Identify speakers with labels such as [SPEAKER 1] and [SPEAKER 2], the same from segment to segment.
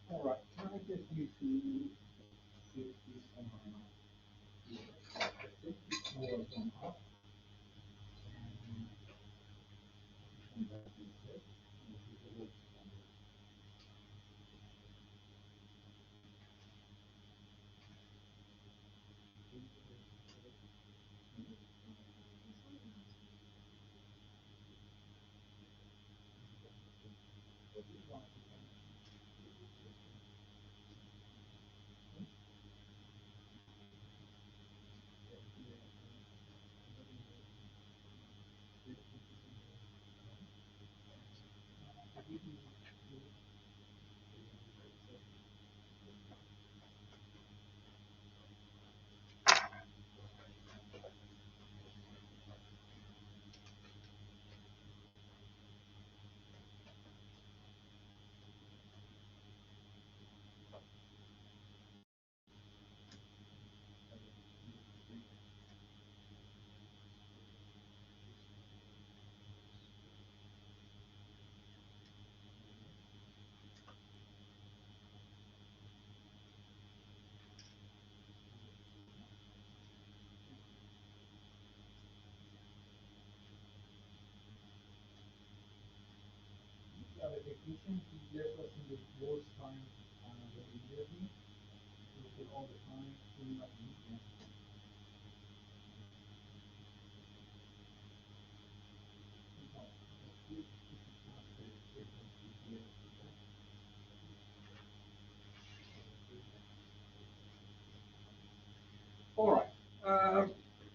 [SPEAKER 1] All right, can I get you to set this on up and that is it. The technician, he left us in the worst time when we needed him. He was there all the time, doing like meetings. All right.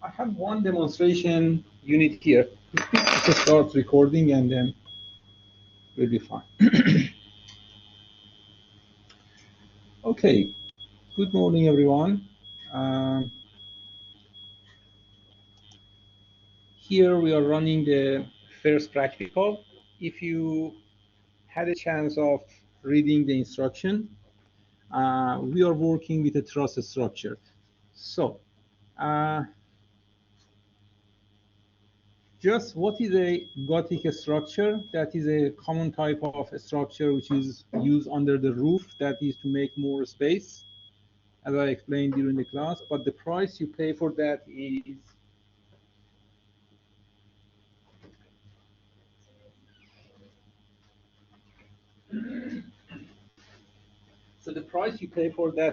[SPEAKER 1] I have one demonstration unit here. Let's start recording and then we'll be fine. Okay. Good morning, everyone. Um, Here we are running the first practical. If you had a chance of reading the instruction, we are working with a truss structure. So, just what is a Gothic structure? That is a common type of structure which is used under the roof. That is to make more space, as I explained during the class. But the price you pay for that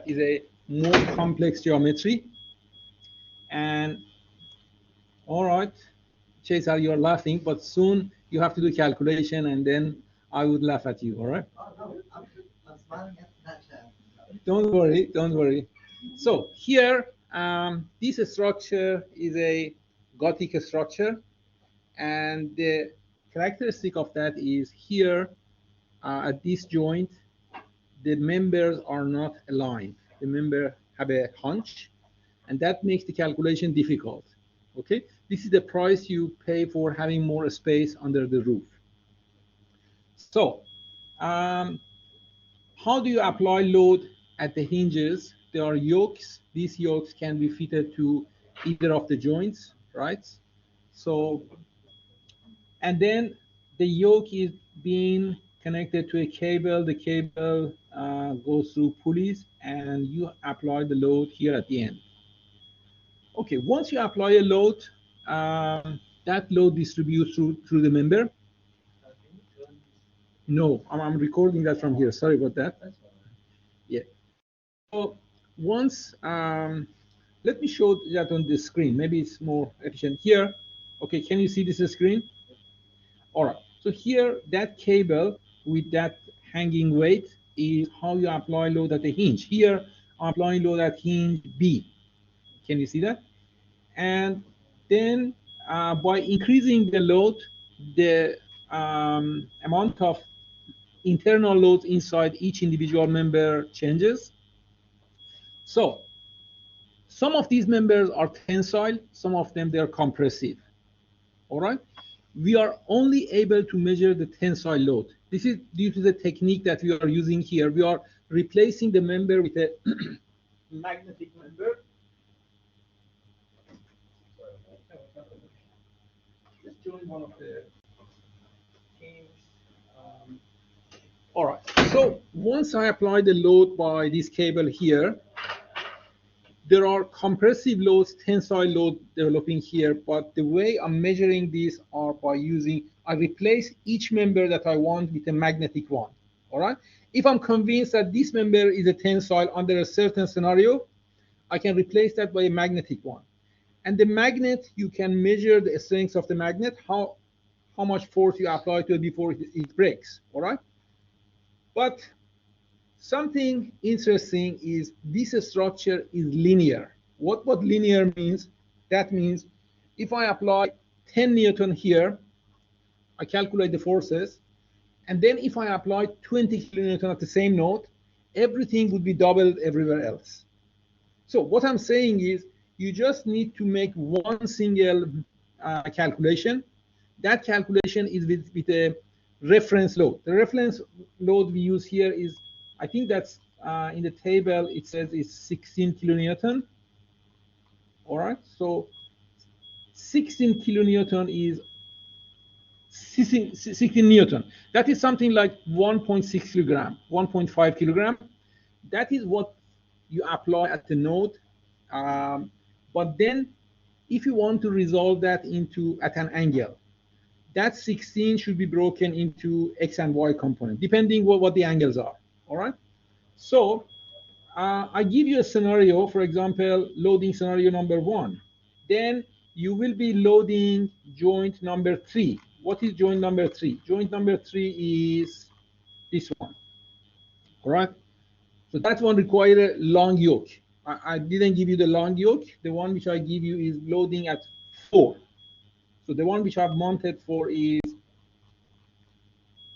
[SPEAKER 1] is a more complex geometry. And all right, Chase, you're laughing, but soon you have to do calculation, and then I would laugh at you. All right? Oh, no, I'm smiling at that chair. Don't worry, don't worry. So here, this structure is a Gothic structure, and the characteristic of that is here at this joint, the members are not aligned. The member have a hunch, and that makes the calculation difficult. Okay, this is the price you pay for having more space under the roof. So, how do you apply load at the hinges? There are yokes. These yokes can be fitted to either of the joints, right? So, and then the yoke is being connected to a cable. The cable goes through pulleys, and you apply the load here at the end. Okay, once you apply a load, that load distributes through the member. No, I'm recording that from here. Sorry about that. Yeah. So once, let me show that on the screen. Maybe it's more efficient here. Okay, can you see this screen? All right. So here, that cable with that hanging weight is how you apply load at the hinge. Here, I'm applying load at hinge B. Can you see that? And then by increasing the load, the amount of internal loads inside each individual member changes. So some of these members are tensile, some of them they are compressive. All right. We are only able to measure the tensile load. This is due to the technique that we are using here. We are replacing the member with a magnetic member. Just join one of the teams. All right. So once I apply the load by this cable here, there are compressive loads, tensile load developing here, but the way I'm measuring these are by I replace each member that I want with a magnetic one, all right? If I'm convinced that this member is a tensile under a certain scenario, I can replace that by a magnetic one. And the magnet, you can measure the strength of the magnet, how much force you apply to it before it breaks, all right? But something interesting is this structure is linear. What linear means? That means if I apply 10 Newton here, I calculate the forces, and then if I apply 20 kilonewton at the same node, everything would be doubled everywhere else. So what I'm saying is you just need to make one single calculation. That calculation is with a reference load. The reference load we use here is, I think that's in the table, it says it's 16 kilonewton. All right, so 16 kilonewton is 16 Newton. That is something like 1.6 kilogram, 1.5 kilogram. That is what you apply at the node. But then if you want to resolve that at an angle, that 16 should be broken into X and Y component, depending what the angles are, all right? So I give you a scenario, for example, loading scenario number 1. Then you will be loading joint number 3. What is joint number 3? Joint number 3 is this one, all right? So that one requires a long yoke. I didn't give you the long yoke. The one which I give you is loading at 4. So the one which I've mounted for is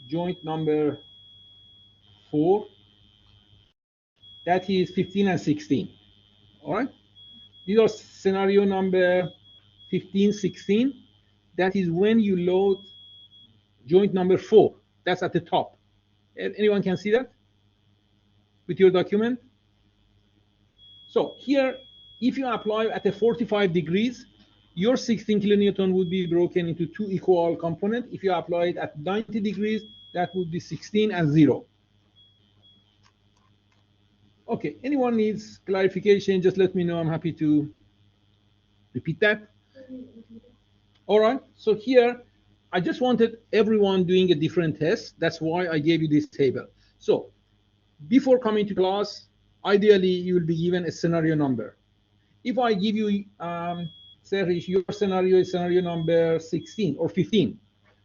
[SPEAKER 1] joint number 4. That is 15 and 16. All right. These are scenario number 15, 16. That is when you load joint number 4. That's at the top. Anyone can see that with your document? So here, if you apply at a 45 degrees, your 16 kilonewton would be broken into 2 equal components. If you apply it at 90 degrees, that would be 16 and 0. Okay, anyone needs clarification, just let me know. I'm happy to repeat that. All right, so here, I just wanted everyone doing a different test. That's why I gave you this table. So before coming to class, ideally, you will be given a scenario number. If I give you, Serge, your scenario is scenario number 16 or 15,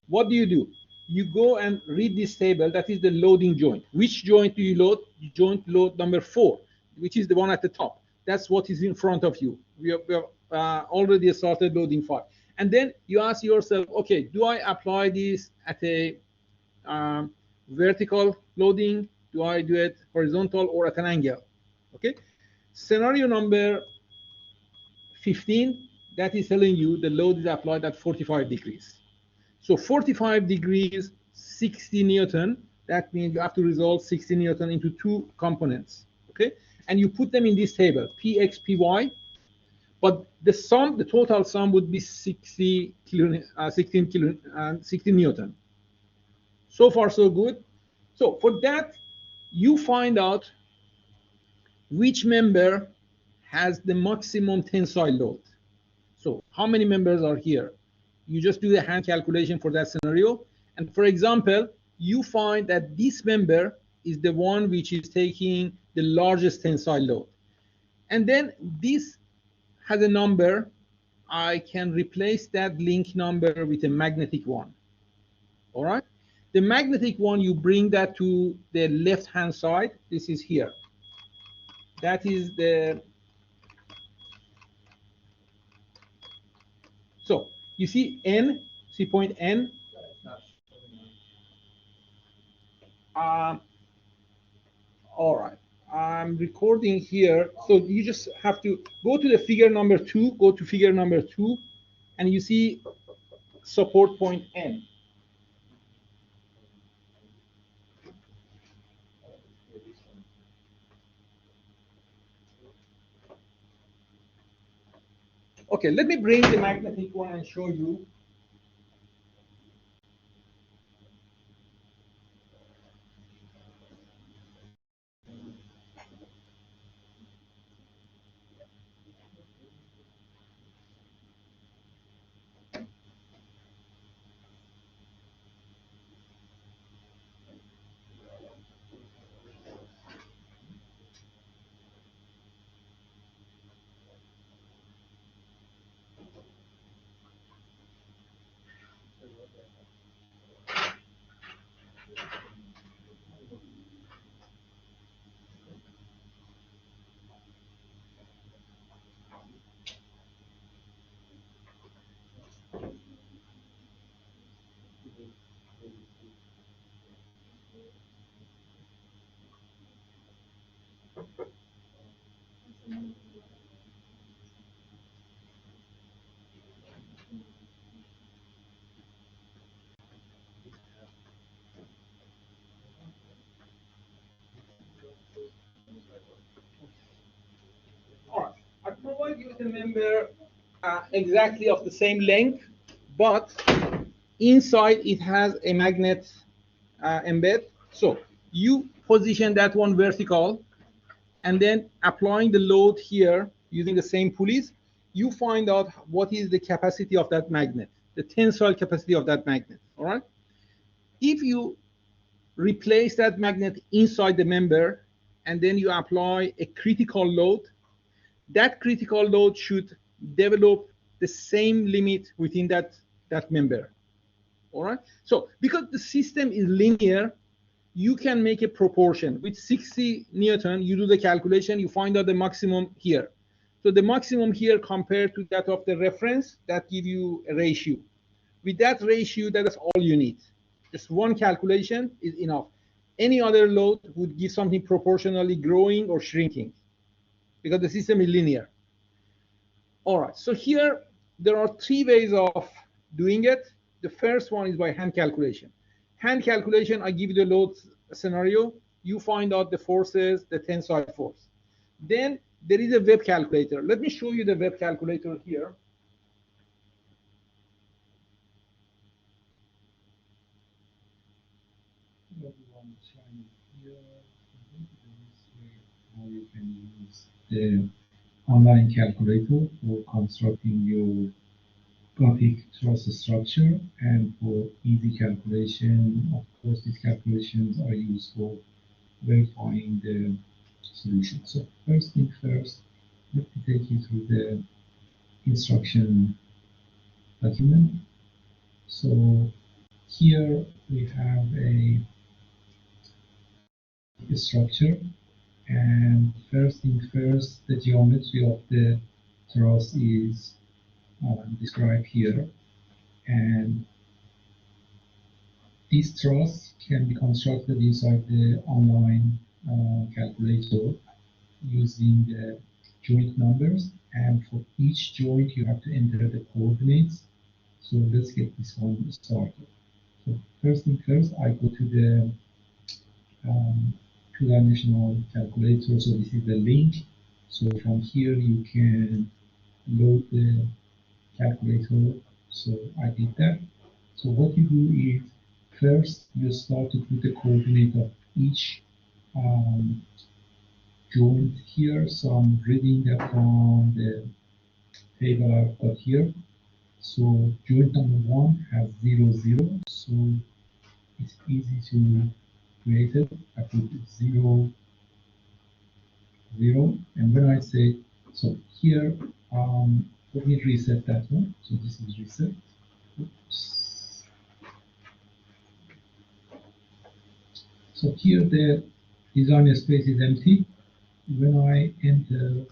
[SPEAKER 1] what do? You go and read this table. That is the loading joint. Which joint do you load? Joint load number 4, which is the one at the top. That's what is in front of you. We have already started loading 5. And then you ask yourself, okay, do I apply this at a vertical loading? Do I do it horizontal or at an angle? Okay. Scenario number 15, that is telling you the load is applied at 45 degrees. So 45 degrees, 60 Newton, that means you have to resolve 60 Newton into 2 components, okay? And you put them in this table, Px, Py, but the total sum would be 16 Newton. So far, so good. So for that, you find out which member has the maximum tensile load. So how many members are here? You just do the hand calculation for that scenario. And for example, you find that this member is the one which is taking the largest tensile load. And then this has a number. I can replace that link number with a magnetic one. All right. The magnetic one, you bring that to the left-hand side. This is here. That is the... So you see N, see point N, All right, I'm recording here. So you just have to go to the figure number 2, go to figure number 2, and you see support point N. Okay, let me bring the magnetic one and show you. All right, I provide you with a member exactly of the same length, but inside it has a magnet embed. So you position that one vertical, and then applying the load here using the same pulleys, you find out what is the capacity of that magnet, the tensile capacity of that magnet. All right. If you replace that magnet inside the member and then you apply a critical load, that critical load should develop the same limit within that member. All right. So because the system is linear, you can make a proportion. With 60 Newton, you do the calculation, you find out the maximum here. So the maximum here compared to that of the reference, that give you a ratio. With that ratio, that is all you need. Just one calculation is enough. Any other load would give something proportionally growing or shrinking because the system is linear. All right, so here there are 3 ways of doing it. The first one is by hand calculation. Hand calculation, I give you the load scenario. You find out the forces, the tensile force. Then there is a web calculator. Let me show you the web calculator here.
[SPEAKER 2] How you can use the online calculator for constructing your Gothic truss structure, and for easy calculation, of course, these calculations are used for verifying the solution. So first thing first, let me take you through the instruction document. So here we have a structure, and first thing first, the geometry of the truss is described here, and this truss can be constructed inside the online calculator using the joint numbers, and for each joint you have to enter the coordinates. So let's get this one started. So first thing first, I go to the two-dimensional calculator. So this is the link. So from here you can load the calculator. So I did that. So what you do is first you start to put the coordinate of each joint here. So I'm reading that from the table I've got here. So joint number 1 has 0, 0. So it's easy to create it. I put 0, 0. And when I say, so here, let me reset that one. So this is reset. Oops. So here the design space is empty. When I enter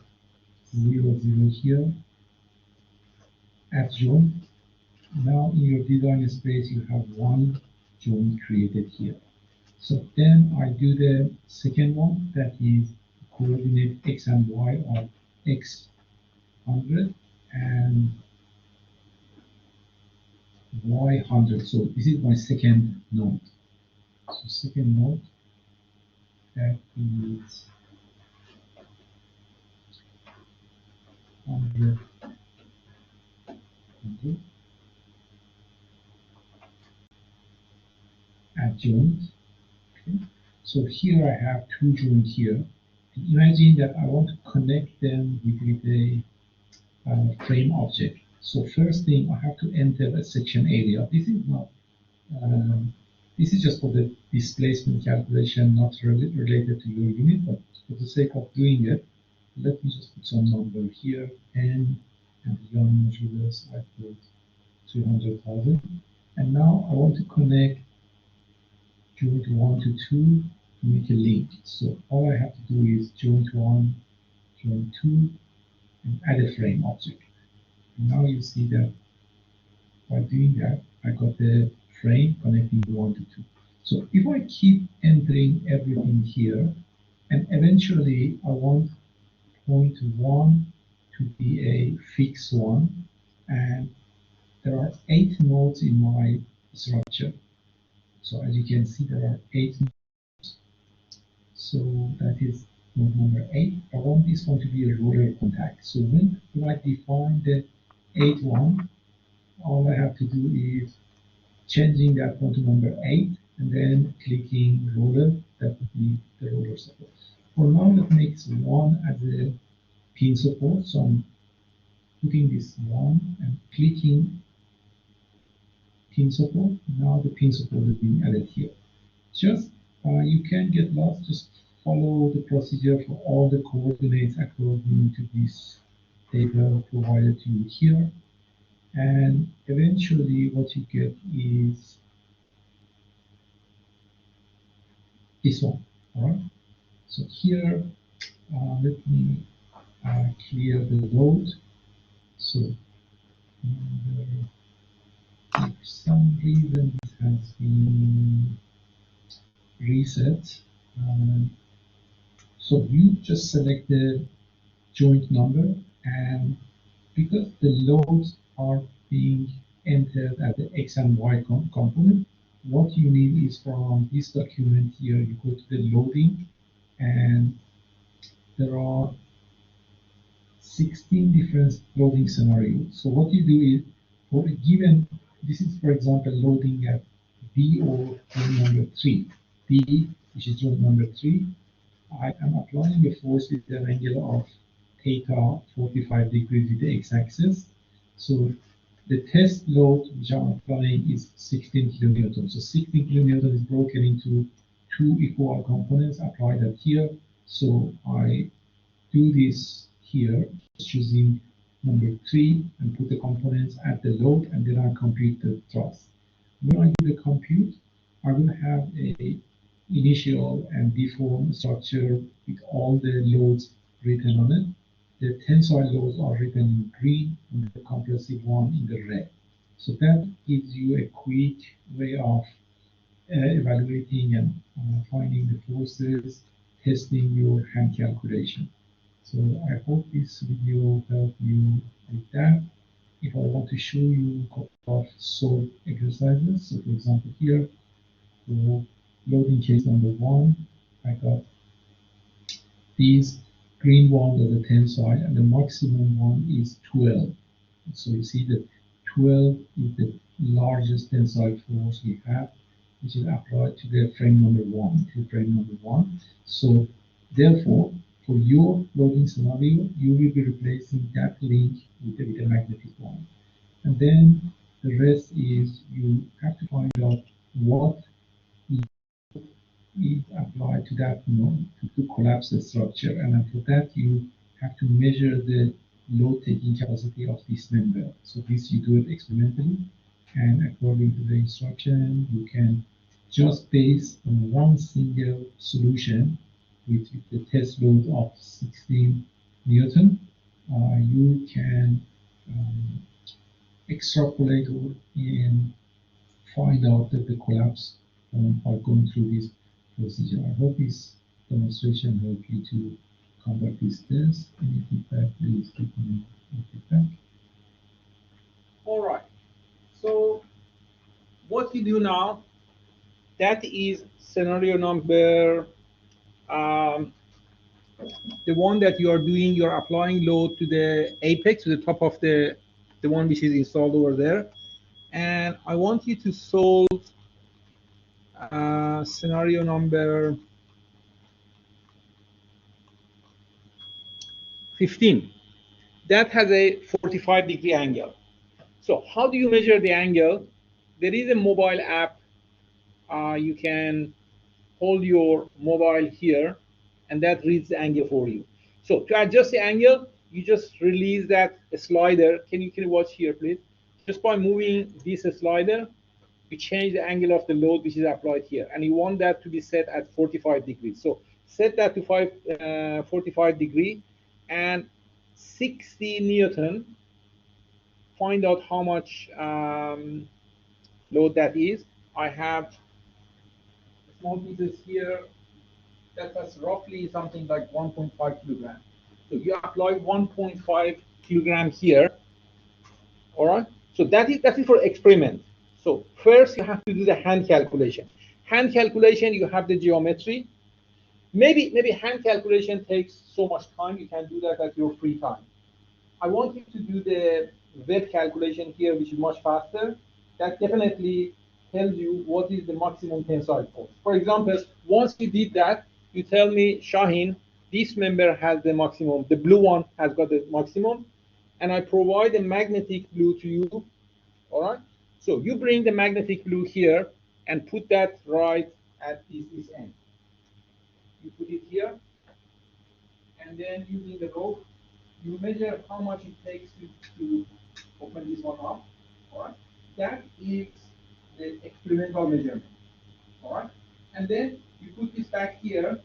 [SPEAKER 2] 0, 0 here, add joint, now in your design space you have one joint created here. So then I do the second one, that is coordinate x and y of x 100 and y 100. So this is my second node. So second node, that is 100, 100 adjoint. Okay. So here I have two joints here. And imagine that I want to connect them with a frame object. So first thing, I have to enter a section area. This is not, this is just for the displacement calculation, not related to your unit, but for the sake of doing it, let me just put some number here, n, and the yarn modulus, I put 300,000. And now I want to connect joint 1 to 2 to make a link. So all I have to do is joint 1, joint 2, and add a frame object. And now you see that by doing that, I got the frame connecting 1 to 2. So if I keep entering everything here, and eventually I want point 1 to be a fixed one, and there are 8 nodes in my structure. So as you can see, there are 8 nodes. So that is node number 8. I want this one to be a roller contact. So when I define the 8 one, all I have to do is changing that one to number 8 and then clicking roller. That would be the roller support. For now, let me make 1 as a pin support. So I'm putting this 1 and clicking pin support. Now the pin support is being added here. Just you can get lost. Just follow the procedure for all the coordinates according to this data provided to you here. And eventually what you get is this one. All right. So here, let me clear the load. So for some reason this has been reset. So you just select the joint number, and because the loads are being entered at the X and Y component, what you need is from this document here, you go to the loading, and there are 16 different loading scenarios. So what you do is, for a given, this is for example loading at B or joint number 3. B, which is joint number 3, I am applying a force with an angle of theta 45 degrees with the x-axis. So the test load which I'm applying is 16 kilonewtons. So 16 kilonewtons is broken into 2 equal components applied at here. So I do this here, choosing number 3 and put the components at the load, and then I compute the thrust. When I do the compute, I will have a initial and deform structure with all the loads written on it. The tensile loads are written in green and the compressive one in the red. So that gives you a quick way of evaluating and finding the forces, testing your hand calculation. So I hope this video helped you with that. If I want to show you a couple of solved exercises, so for example here, for loading case number 1, I got these green ones are the tensile, and the maximum one is 12. So you see that 12 is the largest tensile force we have, which is applied to the frame number 1, to frame number 1. So therefore, for your loading scenario, you will be replacing that link with a magnetic one. And then the rest is you have to find out what is applied to that node to collapse the structure. And for that, you have to measure the load taking capacity of this member. So this you do it experimentally, and according to the instruction, you can just base on one single solution with the test load of 16 Newton. You can extrapolate and find out that the collapse by going through this procedure. I hope this demonstration helped you to conduct this test. Any feedback, please give me feedback.
[SPEAKER 1] All right. So what you do now, that is scenario number, the one that you are doing, you're applying load to the apex, to the top of the one which is installed over there. And I want you to solve scenario number 15. That has a 45-degree angle. So how do you measure the angle? There is a mobile app. You can hold your mobile here, and that reads the angle for you. So to adjust the angle, you just release that slider. Can you watch here, please? Just by moving this slider, you change the angle of the load which is applied here, and you want that to be set at 45 degrees. So set that to 45 degree, and 60 Newton. Find out how much load that is. I have small pieces here. That's roughly something like 1.5 kilograms. So you apply 1.5 kilogram here. All right. So that is for experiment. So first you have to do the hand calculation. Hand calculation, you have the geometry. Maybe hand calculation takes so much time. You can do that at your free time. I want you to do the web calculation here, which is much faster. That definitely tells you what is the maximum tensile force. For example, once you did that, you tell me, Shaheen, this member has the maximum, the blue one has got the maximum, and I provide a magnetic blue to you. All right? So you bring the magnetic blue here and put that right at this end. You put it here, and then using the rope, you measure how much it takes to open this one up. All right, that is the experimental measurement. All right, and then you put this back here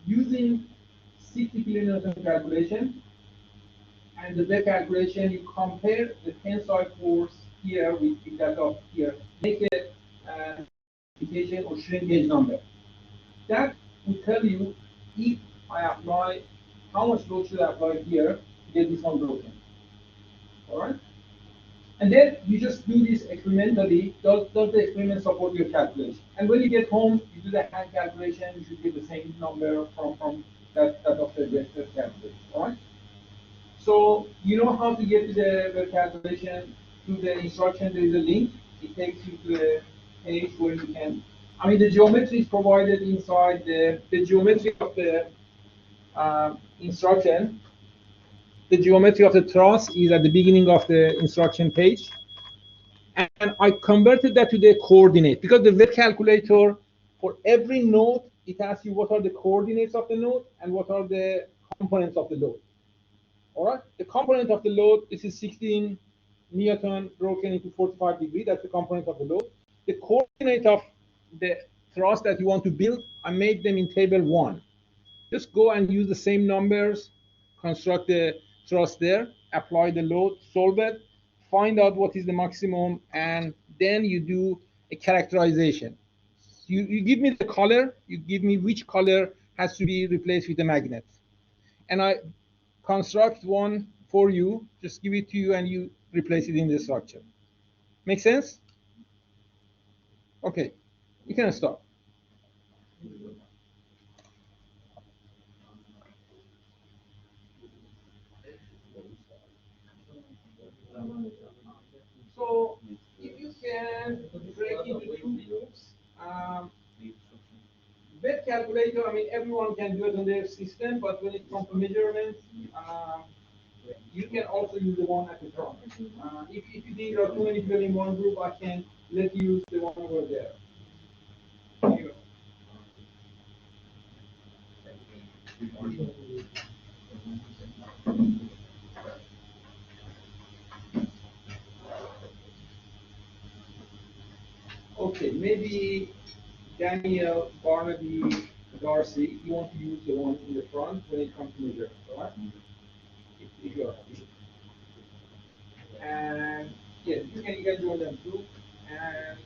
[SPEAKER 1] using 60 kilonewton calculation, and the web calculation. You compare the tensile force here with that of here. Make a multiplication or shrinkage number. That will tell you if I apply, how much load should I apply here to get this one broken. All right? And then you just do this experimentally. Does the experiment support your calculation? And when you get home, you do the hand calculation. You should get the same number from that of the web calculation. All right? So you know how to get to the web calculation through the instruction. There is a link. It takes you to a page where you can. I mean, the geometry is provided inside the geometry of the instruction. The geometry of the truss is at the beginning of the instruction page. And I converted that to the coordinate because the web calculator, for every node, it asks you what are the coordinates of the node and what are the components of the load. All right, the component of the load, this is 16 Newton broken into 45 degrees. That's the component of the load. The coordinate of the truss that you want to build, I made them in table 1. Just go and use the same numbers, construct the truss there, apply the load, solve it, find out what is the maximum, and then you do a characterization. You give me the color, you give me which color has to be replaced with the magnet. And I construct one for you, just give it to you, and you replace it in the structure. Make sense? Okay, you can start. So if you can break into 2 groups, bed calculator, I mean, everyone can do it on their system, but when it comes to measurements, you can also use the one at the front. If you think there are too many people in one group, I can let you use the one over there. Here. Okay, maybe Daniel, Barnaby, Darcy, you want to use the one in the front when it comes to measurements, all right? If you're happy. And yes, you can join them too. And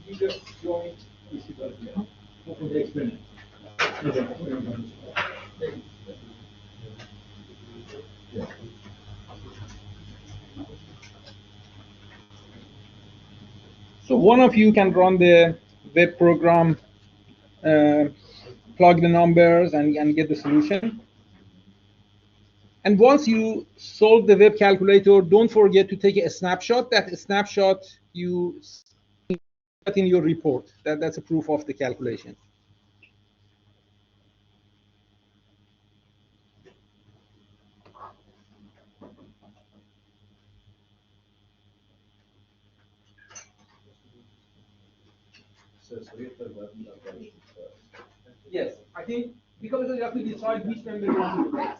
[SPEAKER 1] you just join this here. for the experiment. So one of you can run the web program, plug the numbers, and get the solution. And once you solve the web calculator, don't forget to take a snapshot. That snapshot you put in your report. That's a proof of the calculation. Yes, I think because you have to decide which member you want to replace.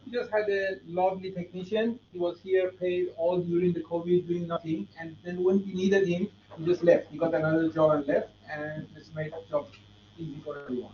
[SPEAKER 1] We just had a lovely technician. He was here, paid all during the COVID, doing nothing. And then when we needed him, he just left. He got another job and left, and this made the job easy for everyone.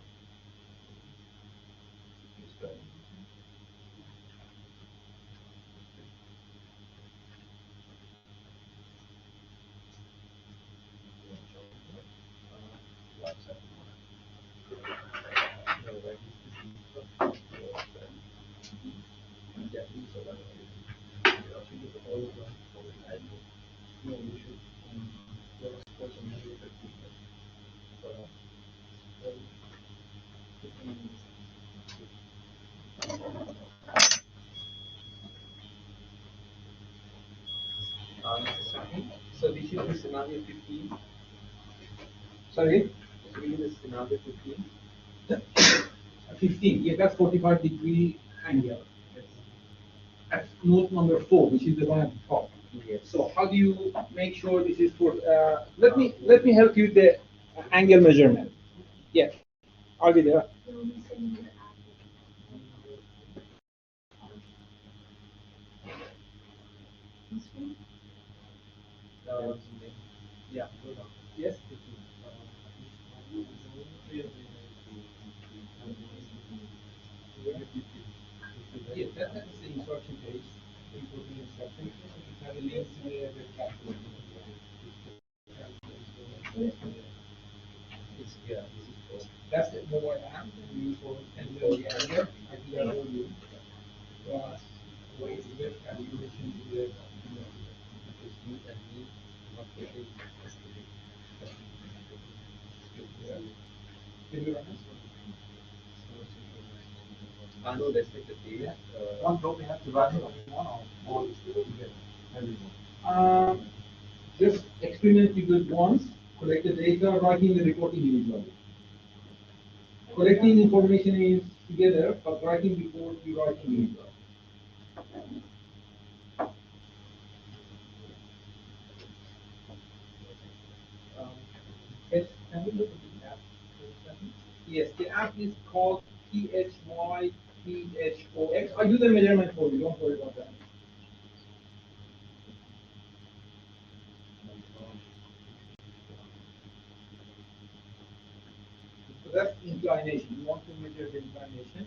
[SPEAKER 1] So this is the scenario 15. Sorry? So this is scenario 15. 15, yeah, that's 45-degree angle. That's note number 4, which is the one at the top. Yes. So how do you make sure this is for? Let me help you with the angle measurement. Yeah, I'll be there. Yeah. Yes. Yeah, that's the instruction page. You put the instruction. It has a link to the calculator. Yeah, that's the mobile app we use for and then the angle. I do that all you. Ways with calculation to the because you and me not getting can you run this? I know let's take the data. One block we have to run it on one or all together. Just experiment you do it once, collect the data, writing the reporting individually. Collecting information is together, but writing report you write individually. Yes, can we look at the app? Yes, the app is called PHYPHOX. I do the measurement for you, don't worry about that. So that's inclination. You want to measure the inclination.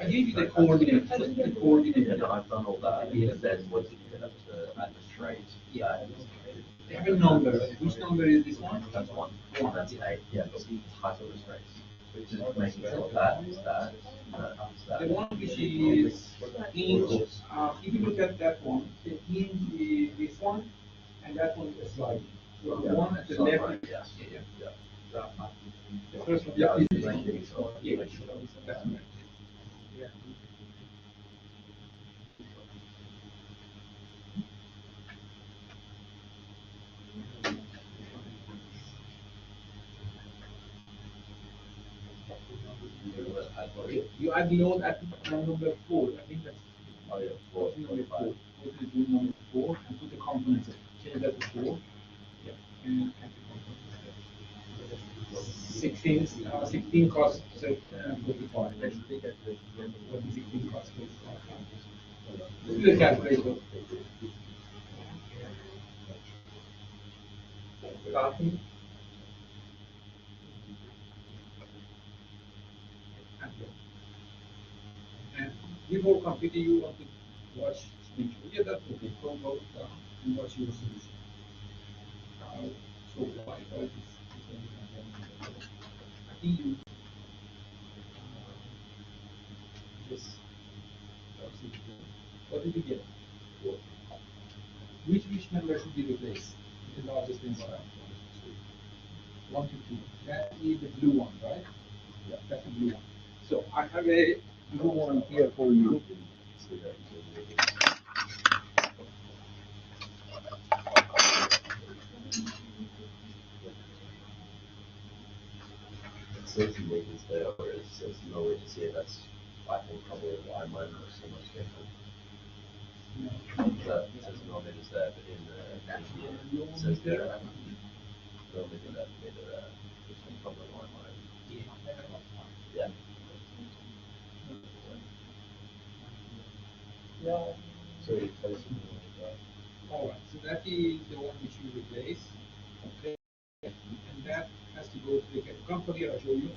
[SPEAKER 1] I gave you the coordinates. What's the coordinate?
[SPEAKER 3] Yeah, no, I've done all that. But then once you get up to at the straight,
[SPEAKER 1] Yeah. They have a number. Which number is this one?
[SPEAKER 3] that's one. And that's eight. Yeah, but the height of the straight. Just making it flat,
[SPEAKER 1] The one which is hinge, if you look at that one, the hinge is this one, and that one is sliding. So the one at the left,
[SPEAKER 3] yeah.
[SPEAKER 1] the first one,
[SPEAKER 3] Yeah,
[SPEAKER 1] is
[SPEAKER 3] it's like this.
[SPEAKER 1] yeah, that's right. You add load at number 4. I think that's number 4. Go to the number 4 and put the components. Change that to 4. Yeah, and add the components there. 16 cost 45. Let's take that. What is 16 cost 45? Let's do the calculator. Copy. And before completing, you want to watch screen. Yeah, that's okay. Go down and watch your solution. So why is I think you just what did you get? Which number should be replaced? The largest inside. 1 to 2. That is the blue one, right? Yeah, that's the blue one. So I have a blue one here for you.
[SPEAKER 3] It says maintenance there, or it says no way to see it. That's, I think, probably why mine was so much different. That it says no maintenance there, but in the NDA, it says there. No maintenance there, there's some problem on mine. Yeah. So you place it
[SPEAKER 1] All right, so that is the one which you replace. Okay. And that has to go to the company. I'll show you.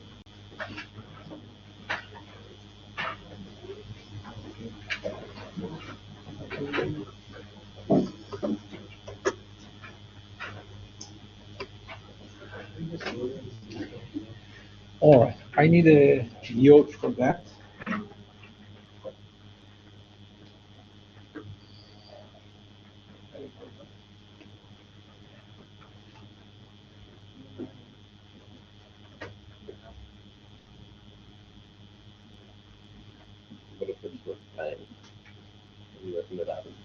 [SPEAKER 1] All right, I need a yoke for that.
[SPEAKER 3] What if it's worth paying? You reckon that happens?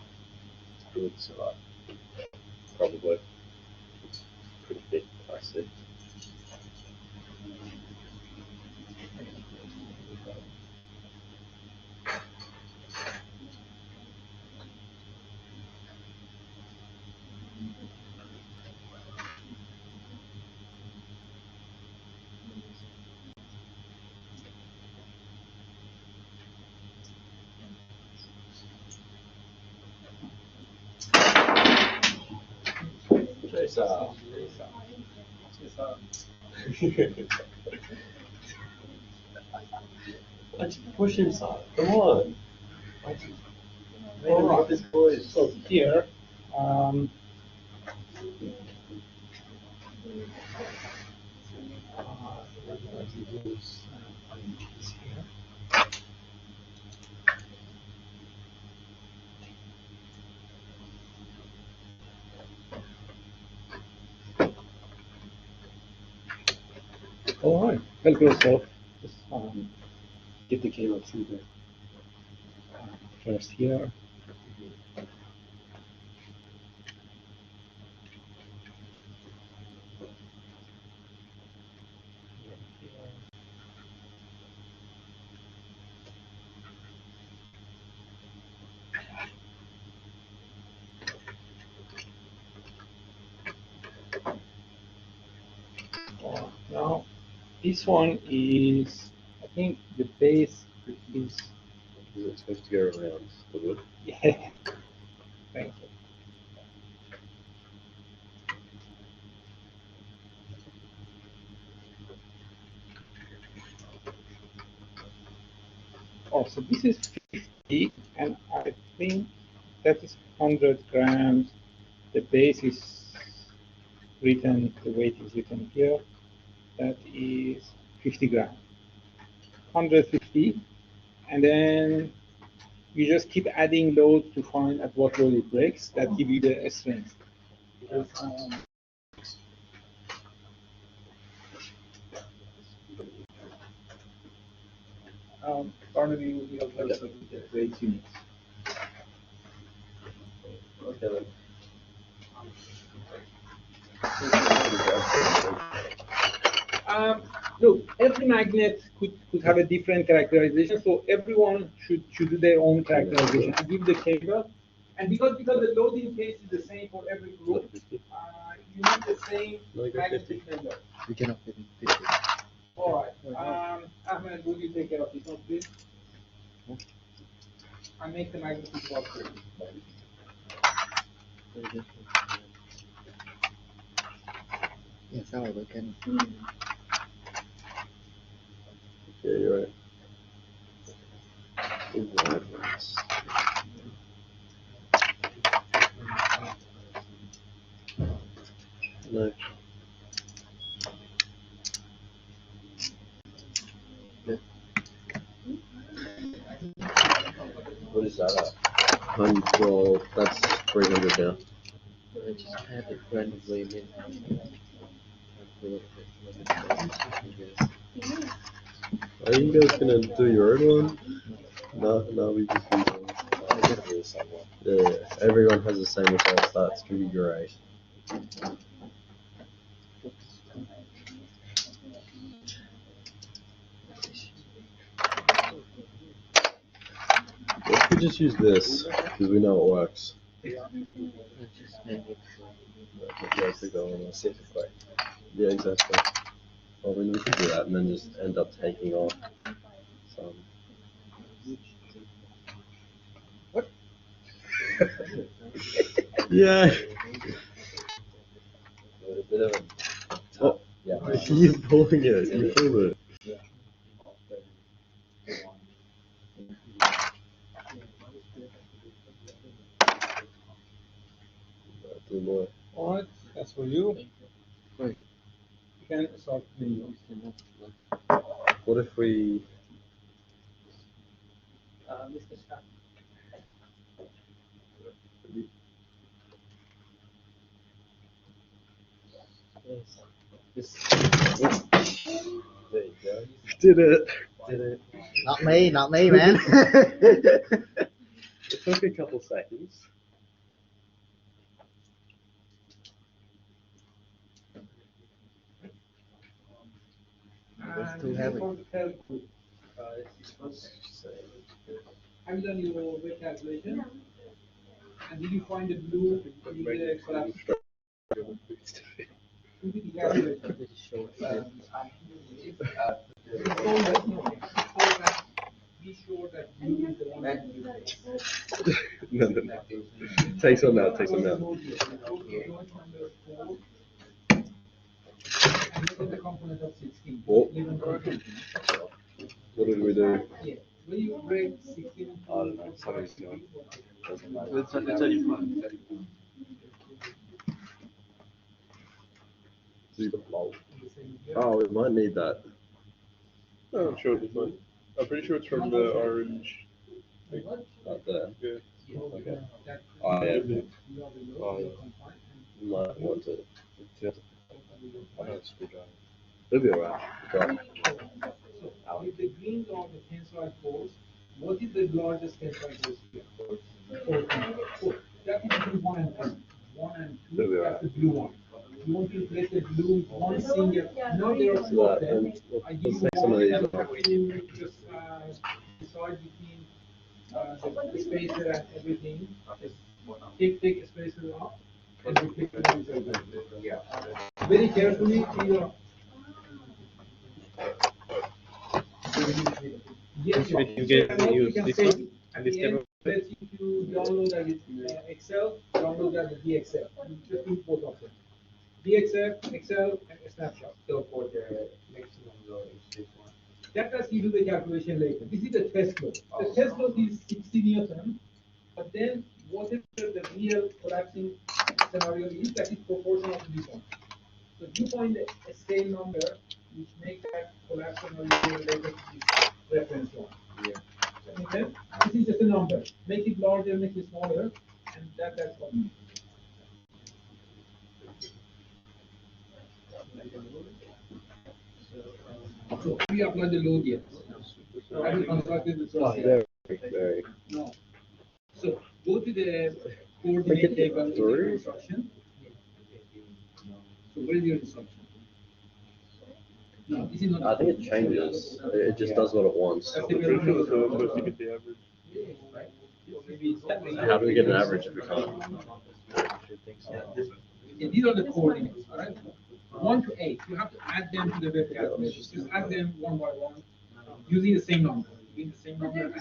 [SPEAKER 3] It's probably pretty big, I see. Why'd you push inside? Come on.
[SPEAKER 1] All right.
[SPEAKER 3] This boys.
[SPEAKER 1] So here, all right, help yourself. Just get the cable through the first here. Now, this one is, I think the base is,
[SPEAKER 3] Is it supposed to go around the wood?
[SPEAKER 1] yeah, thank you. Oh, so this is 50, and I think that is 100 grams. The base is written, the weight is written here. That is 50 grams. 150, and then you just keep adding load to find at what load it breaks. That give you the strength. Barnaby will be able to get the 8 units.
[SPEAKER 3] Okay then.
[SPEAKER 1] Look, every magnet could have a different characterization, so everyone should do their own characterization. I give the cable, and because the loading case is the same for every group, you need the same magnetic member.
[SPEAKER 4] We cannot fit in 50.
[SPEAKER 1] All right. Ahmed, will you take care of this one, please? I make the magnetic box for you.
[SPEAKER 4] Yeah, sao rồi can.
[SPEAKER 3] Yeah, you're right. Wide ones. No.
[SPEAKER 4] Yeah.
[SPEAKER 3] What is that at? Well, that's 300 now.
[SPEAKER 4] I just had it randomly in.
[SPEAKER 3] Are you guys gonna do your own one? No, we just use one. Yeah, everyone has the same results. That's gonna be great. Let's just use this because we know it works. Yeah, exactly. Well, we could do that and then just end up taking off some.
[SPEAKER 1] What?
[SPEAKER 3] Yeah.
[SPEAKER 4] A bit of a
[SPEAKER 3] Oh, yeah. You're pulling it. You pulled it. Do more.
[SPEAKER 1] All right, that's for you.
[SPEAKER 4] Right.
[SPEAKER 1] You can start the
[SPEAKER 3] What if we?
[SPEAKER 1] Mr. Scott.
[SPEAKER 4] This.
[SPEAKER 3] There you go. Did it.
[SPEAKER 4] Did it. Not me, man.
[SPEAKER 3] It took a couple seconds.
[SPEAKER 4] It's too heavy.
[SPEAKER 1] Have you done your weight calculation? No. And did you find the blue in the collapse? Who did you calculate? Be sure that blue is the one that you
[SPEAKER 3] No. Take some now. Take some now.
[SPEAKER 1] And the component of 16.
[SPEAKER 3] Oh.
[SPEAKER 1] Even
[SPEAKER 3] What did we do?
[SPEAKER 1] yeah. Will you break 16?
[SPEAKER 3] I don't know. Somebody's doing. Doesn't matter.
[SPEAKER 4] It's only fun.
[SPEAKER 3] Oh, we might need that.
[SPEAKER 5] Oh, I'm sure it'll be fine. I'm pretty sure it's from the orange thing.
[SPEAKER 3] Up there.
[SPEAKER 5] Yeah.
[SPEAKER 3] Okay. Oh yeah.
[SPEAKER 5] Oh, yeah.
[SPEAKER 3] You might want to.
[SPEAKER 5] I have a screwdriver.
[SPEAKER 3] It'll be alright.
[SPEAKER 1] If the greens are the tensile force, what is the largest tensile force here? 4. That is blue 1 and 2. 1 and 2, that's the blue one. You want to place the blue one single. No, there are 2 of them. I give you
[SPEAKER 3] take some of
[SPEAKER 1] one,
[SPEAKER 3] these
[SPEAKER 1] and
[SPEAKER 3] off.
[SPEAKER 1] you just decide between the spacer and everything. Just take a spacer off and replace it with the very carefully. Yes,
[SPEAKER 5] You can use this one and this
[SPEAKER 1] can.
[SPEAKER 5] type of.
[SPEAKER 1] If you download that Excel, download that with DXL. You just use both of them. DXL, Excel, and a snapshot.
[SPEAKER 4] So for the maximum load is this one.
[SPEAKER 1] That does you do the calculation later. This is the test load. The test load is 60 Newton, but then whatever the real collapsing scenario is, that is proportional to this one. So you find a scale number which makes that collapse scenario later to this. reference one.
[SPEAKER 3] Yeah.
[SPEAKER 1] Okay? This is just a number. Make it larger, make it smaller, and that's what we need. So we apply the load yet. Have you constructed the truss yet?
[SPEAKER 3] Very.
[SPEAKER 1] No. So go to the coordinate table in the instruction. So where is your instruction? No, this is not.
[SPEAKER 3] I think it changes. It just does what it wants.
[SPEAKER 1] That's the
[SPEAKER 5] I'm pretty sure
[SPEAKER 1] very
[SPEAKER 5] that's supposed to get the average.
[SPEAKER 3] How do we get an average if we can't?
[SPEAKER 1] Okay, these are the coordinates, all right? 1 to 8. You have to add them to the web calculator. Just add them one by one using the same number. Using the same number.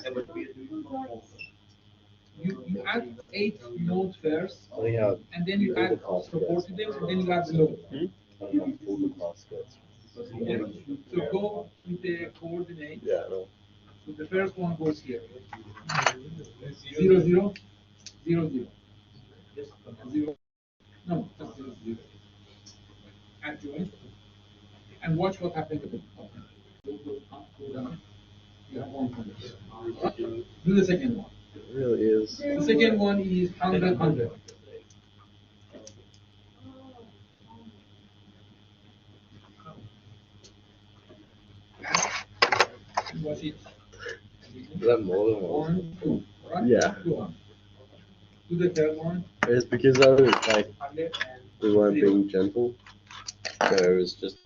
[SPEAKER 1] You add 8 nodes first,
[SPEAKER 3] Oh yeah.
[SPEAKER 1] and then you add support to them, and then you add the load.
[SPEAKER 3] All the class gets.
[SPEAKER 1] Okay? So go with the coordinate.
[SPEAKER 3] Yeah, no.
[SPEAKER 1] So the first one goes here. 0, 0, 0, 0. 0. No, just 0, 0. Add join. And watch what happens with it. Go down. You have 100. Do the second one.
[SPEAKER 3] It really is.
[SPEAKER 1] The second one is 100, 100. Watch it.
[SPEAKER 3] Is that more than one?
[SPEAKER 1] 1, 2. Right?
[SPEAKER 3] Yeah.
[SPEAKER 1] Go on. Do the third one.
[SPEAKER 3] It's because I was like,
[SPEAKER 1] 100
[SPEAKER 3] we weren't being gentle. So it was just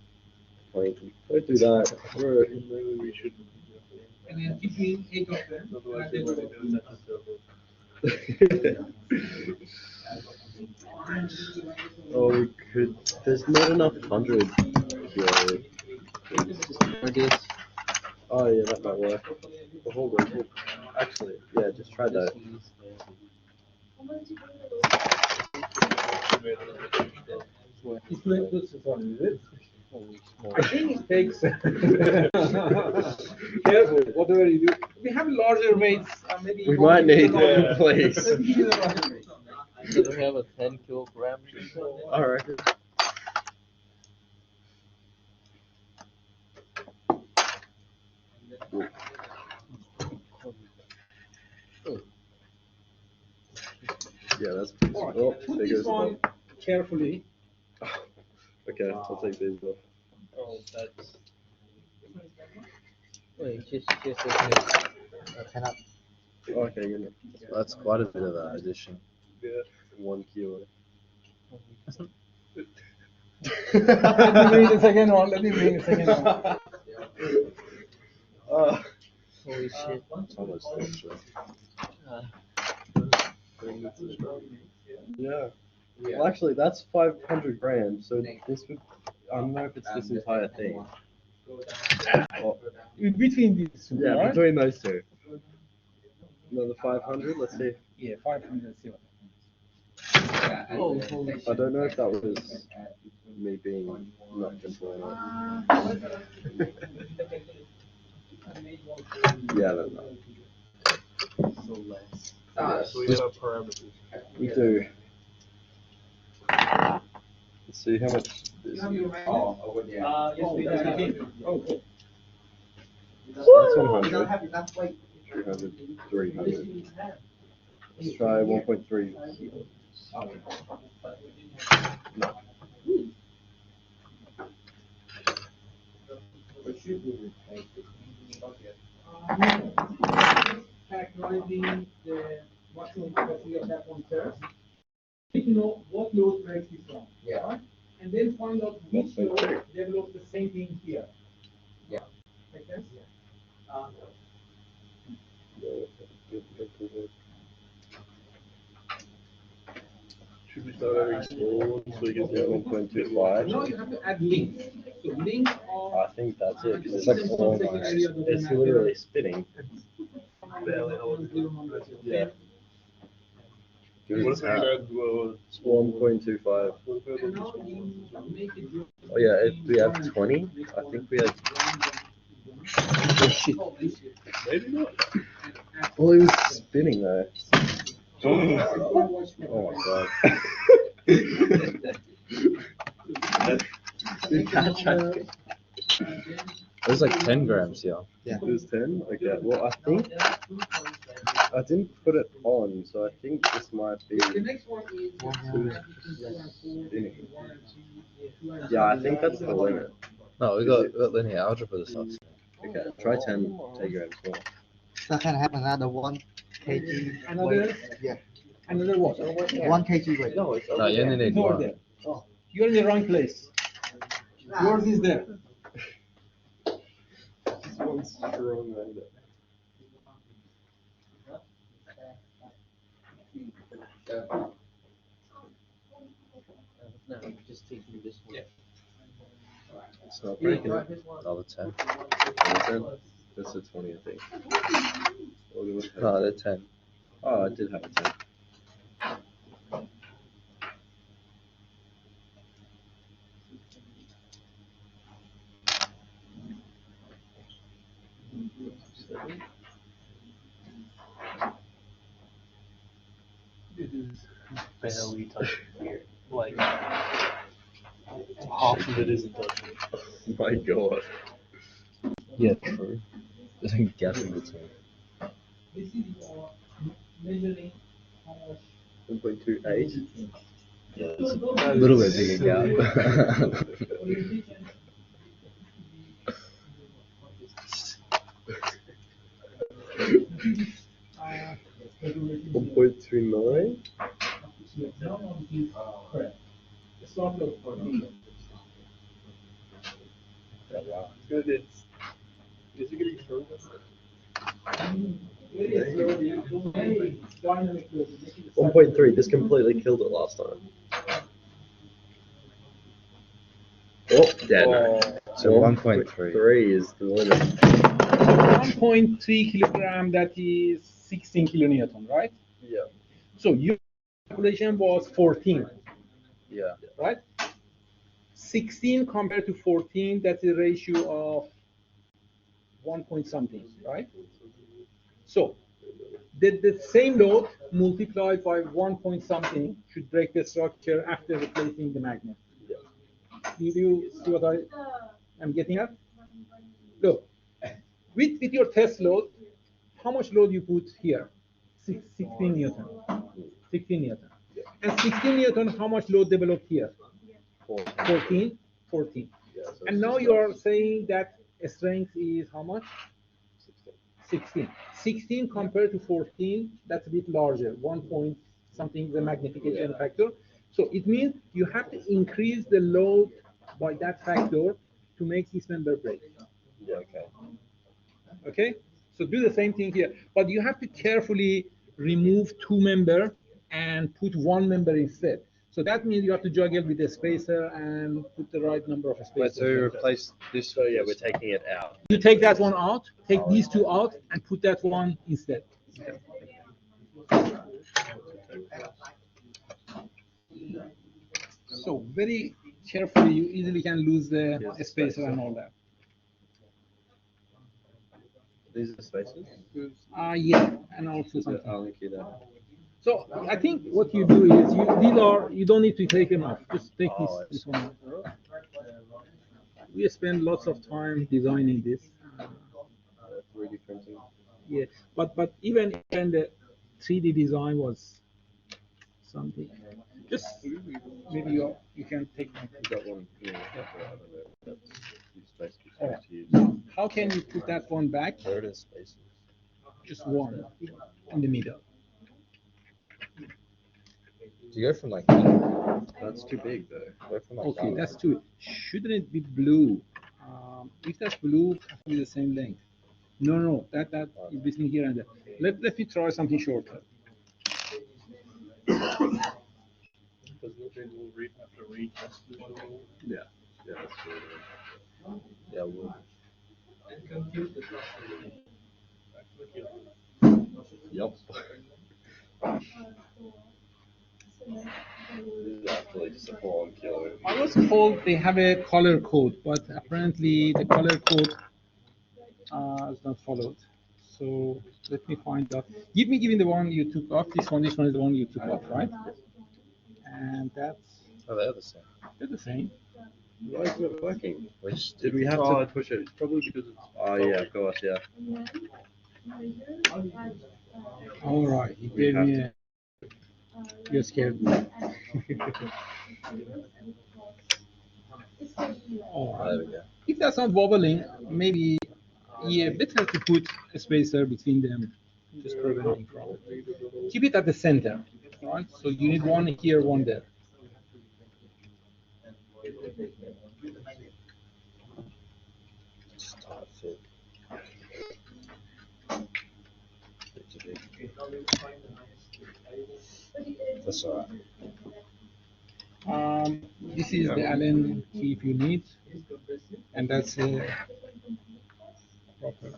[SPEAKER 3] like, don't do that.
[SPEAKER 5] Maybe we should.
[SPEAKER 1] and then keep doing 8 of them.
[SPEAKER 5] Otherwise,
[SPEAKER 1] And
[SPEAKER 5] we
[SPEAKER 1] then
[SPEAKER 5] might do
[SPEAKER 3] Oh, we could. There's not enough 100 here. Oh yeah, that might work. Well, hold on. Actually, yeah, just try that.
[SPEAKER 1] It's going to is it? I think it takes. Careful, whatever you do. We have larger mates. Maybe
[SPEAKER 3] We
[SPEAKER 1] you
[SPEAKER 3] might
[SPEAKER 1] want to
[SPEAKER 3] need
[SPEAKER 1] use
[SPEAKER 3] to
[SPEAKER 1] the
[SPEAKER 3] replace.
[SPEAKER 1] larger- maybe use the larger mates.
[SPEAKER 6] Do we have a 10 kilogram?
[SPEAKER 3] I reckon. Yeah, that's.
[SPEAKER 1] All right,
[SPEAKER 3] Oh,
[SPEAKER 1] put
[SPEAKER 3] there
[SPEAKER 1] this
[SPEAKER 3] goes the
[SPEAKER 1] one
[SPEAKER 3] ball.
[SPEAKER 1] carefully.
[SPEAKER 3] Okay, I'll take these off.
[SPEAKER 6] Oh, that's. Wait, just a
[SPEAKER 4] Cannot.
[SPEAKER 3] Okay, you know. That's quite a bit of addition.
[SPEAKER 5] Yeah.
[SPEAKER 3] 1 kilo.
[SPEAKER 1] Let me bring the second one. Let me bring the second one.
[SPEAKER 6] Holy shit.
[SPEAKER 3] How much extra?
[SPEAKER 6] Uh,
[SPEAKER 3] Yeah. Well, actually, that's 500 grams. So this would. I don't know if it's this entire thing. Oh,
[SPEAKER 1] In between these two,
[SPEAKER 3] yeah,
[SPEAKER 1] right?
[SPEAKER 3] between those two. Another 500. Let's see.
[SPEAKER 1] Yeah, 500. Let's see what
[SPEAKER 6] oh, holy
[SPEAKER 3] I don't know if that was me being not gentle enough. Yeah, I don't know.
[SPEAKER 6] so less.
[SPEAKER 5] So we have parameters.
[SPEAKER 3] We do. Let's see how much. This
[SPEAKER 1] You have your okay.
[SPEAKER 3] That's 100. 200, 300. Let's try 1.3 kilos. No.
[SPEAKER 1] Characterizing the maximum capacity of that one first. You need to know what load breaks this wrong.
[SPEAKER 4] Yeah.
[SPEAKER 1] Right? And then find out which load develops the same thing here.
[SPEAKER 4] Yeah.
[SPEAKER 1] Make sense?
[SPEAKER 5] Should we start adding small ones so we get
[SPEAKER 3] Yeah,
[SPEAKER 5] the
[SPEAKER 3] 1.25.
[SPEAKER 1] Now you have to add links. So links are
[SPEAKER 3] I think that's it because it's like almost. It's literally spinning. Yeah.
[SPEAKER 5] What if we add
[SPEAKER 3] It's 1.25.
[SPEAKER 5] what if we add
[SPEAKER 1] now
[SPEAKER 5] small ones?
[SPEAKER 1] you make it your
[SPEAKER 3] Oh yeah, we have 20. I think we had.
[SPEAKER 5] Maybe not.
[SPEAKER 3] Well, it was spinning though. Oh my god. Did that try to-
[SPEAKER 7] There's like 10 grams here.
[SPEAKER 3] There's 10? Okay, well, I think I didn't put it on, so I think this might be too spinning. Yeah, I think that's the limit.
[SPEAKER 7] No, we got linear algebra this afternoon.
[SPEAKER 3] Okay, try 10 grams more.
[SPEAKER 4] So can I have another 1 kg
[SPEAKER 1] Another?
[SPEAKER 4] weight? Yeah.
[SPEAKER 1] Another what?
[SPEAKER 4] 1 kg weight.
[SPEAKER 3] No, it's
[SPEAKER 7] No, you only need
[SPEAKER 1] More
[SPEAKER 7] one.
[SPEAKER 1] there. Oh, you're in the wrong place. Yours is there.
[SPEAKER 3] This one's strong magnet.
[SPEAKER 6] No, I'm just taking this one.
[SPEAKER 3] It's not breaking.
[SPEAKER 7] Another 10.
[SPEAKER 3] That's a 20, I think.
[SPEAKER 7] No, they're 10.
[SPEAKER 3] Oh, I did have a 10.
[SPEAKER 6] It is barely touching here. Like, half of it isn't touching.
[SPEAKER 3] Oh my god.
[SPEAKER 7] Yeah, true. There's a gap in between.
[SPEAKER 3] 1.28.
[SPEAKER 7] Yeah, there's a little bit bigger gap.
[SPEAKER 3] 1.29.
[SPEAKER 5] Good. Is it going to be strong?
[SPEAKER 3] 1.3. This completely killed it last time. Oh, yeah, no.
[SPEAKER 7] So 1.3.
[SPEAKER 3] 3 is the limit.
[SPEAKER 1] 1.3 kilogram, that is 16 kilonewton, right?
[SPEAKER 3] Yeah.
[SPEAKER 1] So your calculation was 14,
[SPEAKER 7] Yeah.
[SPEAKER 1] right? 16 compared to 14, that's a ratio of 1 point something, right? So the same load multiplied by 1 point something should break the structure after replacing the magnet. Did you see what I am getting at? Look, with your test load, how much load you put here? 16 Newton. 16 Newton. And 16 Newton, how much load developed here? 14. 14. And now you are saying that strength is how much? 16. 16 compared to 14, that's a bit larger, 1 point something, the magnification factor. So it means you have to increase the load by that factor to make this member break.
[SPEAKER 3] Yeah, okay.
[SPEAKER 1] Okay? So do the same thing here. But you have to carefully remove 2 member and put 1 member instead. So that means you have to juggle with the spacer and put the right number of spacers.
[SPEAKER 7] Wait, so you replace this?
[SPEAKER 3] So yeah, we're taking it out.
[SPEAKER 1] You take that one out, take these 2 out, and put that one instead. So very carefully, you easily can lose the spacer and all that.
[SPEAKER 3] These are the spaces?
[SPEAKER 1] Yeah, and also
[SPEAKER 3] Yeah,
[SPEAKER 1] something.
[SPEAKER 3] I'll link you that.
[SPEAKER 1] So I think what you do is you don't need to take them off. Just take this one off. We spend lots of time designing this.
[SPEAKER 3] 3D printing.
[SPEAKER 1] Yeah, but even the 3D design was something. Just maybe you can take.
[SPEAKER 3] You got one here. That's these spaces
[SPEAKER 1] All right.
[SPEAKER 3] to use.
[SPEAKER 1] Now, how can you put that one back?
[SPEAKER 7] There it is, spaces.
[SPEAKER 1] Just one in the middle.
[SPEAKER 7] Do you go from like that?
[SPEAKER 3] That's too big though.
[SPEAKER 7] Go from like
[SPEAKER 1] Okay,
[SPEAKER 7] that.
[SPEAKER 1] that's two. Shouldn't it be blue? If that's blue, it has to be the same length. No, that is between here and there. Let me try something shorter.
[SPEAKER 5] Because we'll have to retest this.
[SPEAKER 3] Yeah, that's true.
[SPEAKER 7] Yeah, we'll.
[SPEAKER 3] Yep. This is actually just a full-on killer.
[SPEAKER 1] I was told they have a color code, but apparently the color code is not followed. So let me find out. Give me the one you took off. This one is the one you took off, right? And that's
[SPEAKER 7] Oh, they're the same.
[SPEAKER 1] they're the same.
[SPEAKER 3] Why isn't it working?
[SPEAKER 7] Which
[SPEAKER 3] Did we have
[SPEAKER 5] Oh,
[SPEAKER 3] to push it?
[SPEAKER 5] Probably because it's.
[SPEAKER 3] Oh yeah, of course, yeah.
[SPEAKER 1] All right, you
[SPEAKER 3] We
[SPEAKER 1] gave
[SPEAKER 3] have
[SPEAKER 1] me
[SPEAKER 3] to-
[SPEAKER 1] a. You scared me. All
[SPEAKER 7] Oh,
[SPEAKER 1] right.
[SPEAKER 7] there we go.
[SPEAKER 1] If that's not wobbling, maybe yeah, better to put a spacer between them, just preventing from. Keep it at the center, right? So you need one here, one there.
[SPEAKER 3] Just tight fit. It's a big.
[SPEAKER 7] That's alright.
[SPEAKER 1] This is the Allen key if you need, and that's a proper.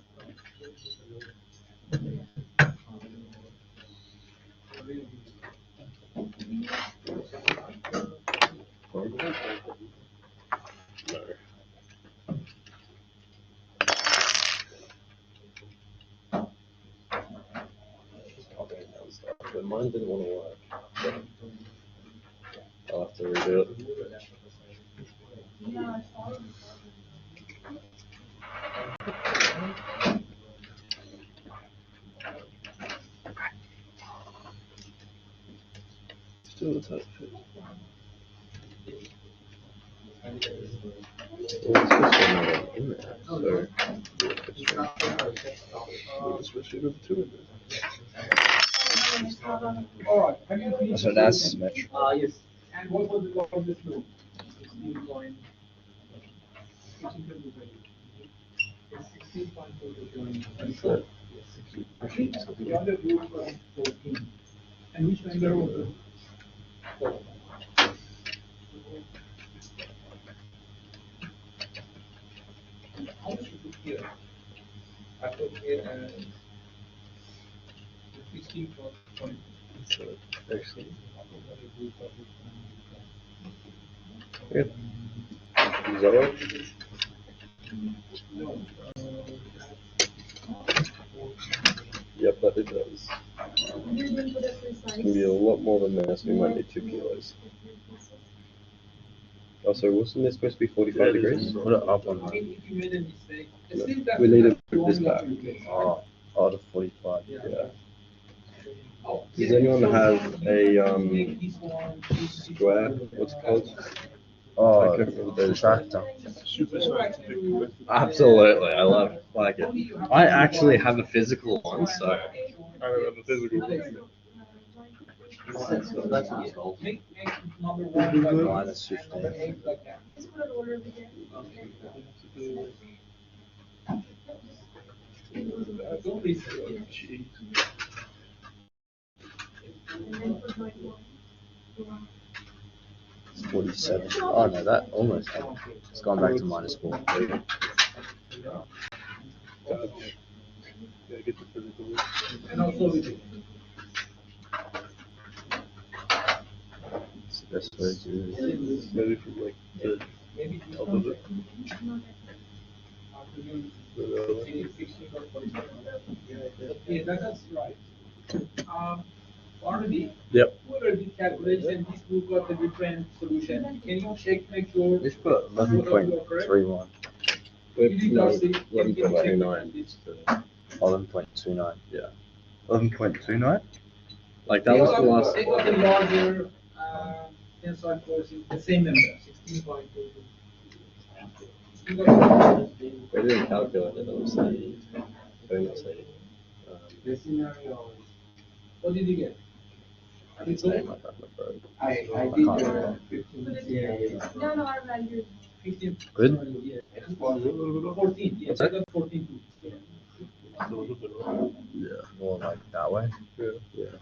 [SPEAKER 3] No. Copying that stuff, but mine didn't want to work. I'll have to redo it. Still a tight fit. Well, it's supposed to be another in there, so we'll switch it over to it.
[SPEAKER 1] All right. Have you finished?
[SPEAKER 7] So that's symmetric.
[SPEAKER 1] Yes. And what was the flow? 16.18.
[SPEAKER 3] That's it.
[SPEAKER 1] I think the other group was 14. And which member was it? How much you put here? I put here and 16.20.
[SPEAKER 3] So, excellent. Yeah. Does that work?
[SPEAKER 1] No.
[SPEAKER 3] Yep, that it does. It's gonna be a lot more than this. We might need 2 kilos. Oh, so wasn't this supposed to be 45 degrees?
[SPEAKER 7] Put it up on that.
[SPEAKER 1] If you made a mistake,
[SPEAKER 3] No,
[SPEAKER 1] still that-
[SPEAKER 3] we need to
[SPEAKER 1] you
[SPEAKER 3] move this
[SPEAKER 1] only have
[SPEAKER 3] back.
[SPEAKER 1] to replace.
[SPEAKER 7] Oh, the 45.
[SPEAKER 3] Yeah.
[SPEAKER 1] Oh,
[SPEAKER 3] Does
[SPEAKER 1] yeah.
[SPEAKER 3] anyone
[SPEAKER 1] So
[SPEAKER 3] have
[SPEAKER 1] you
[SPEAKER 3] a
[SPEAKER 1] take this one, this
[SPEAKER 3] square?
[SPEAKER 1] one.
[SPEAKER 3] What's it called?
[SPEAKER 7] Oh,
[SPEAKER 3] I can't remember those.
[SPEAKER 7] tractor.
[SPEAKER 5] Super scientific.
[SPEAKER 3] Absolutely, I like it. I actually have a physical one, so
[SPEAKER 5] I don't have a physical one.
[SPEAKER 1] Make number one like
[SPEAKER 7] Minus
[SPEAKER 1] this, and
[SPEAKER 7] 15.
[SPEAKER 1] number 8 like that. Don't risk it.
[SPEAKER 5] Jeez.
[SPEAKER 7] It's 47. Oh no, that almost. It's gone back to -4.
[SPEAKER 3] uh,
[SPEAKER 5] Yeah, get the physical.
[SPEAKER 1] And also with it.
[SPEAKER 7] It's the best way to do it.
[SPEAKER 5] Maybe from like the
[SPEAKER 1] Maybe this
[SPEAKER 5] top
[SPEAKER 1] one.
[SPEAKER 5] of it.
[SPEAKER 1] After you
[SPEAKER 5] The other one.
[SPEAKER 1] see 16 or 47. Yeah, that's right. Already,
[SPEAKER 3] Yep.
[SPEAKER 1] whoever did calculation, this group got a different solution. Can you check, make sure?
[SPEAKER 7] Let's put 11.31.
[SPEAKER 1] You did
[SPEAKER 3] No,
[SPEAKER 1] not see.
[SPEAKER 3] 11.29.
[SPEAKER 7] 11.29.
[SPEAKER 3] Yeah. 11.29? Like that was the last.
[SPEAKER 1] They got a larger tensile force, the same number, 16.22.
[SPEAKER 3] They didn't calculate it, obviously. Famously.
[SPEAKER 1] What did you get?
[SPEAKER 3] His name, I can't remember.
[SPEAKER 4] I
[SPEAKER 7] can't
[SPEAKER 4] did
[SPEAKER 7] remember.
[SPEAKER 4] 15. Yeah.
[SPEAKER 8] No, no, our value.
[SPEAKER 1] 15.
[SPEAKER 7] Good?
[SPEAKER 1] Yeah. 14, yes,
[SPEAKER 3] What's
[SPEAKER 1] I
[SPEAKER 3] that?
[SPEAKER 1] got 14 too. Yeah.
[SPEAKER 5] Still a little bit wrong.
[SPEAKER 3] Yeah.
[SPEAKER 7] More like that way.
[SPEAKER 3] Yeah.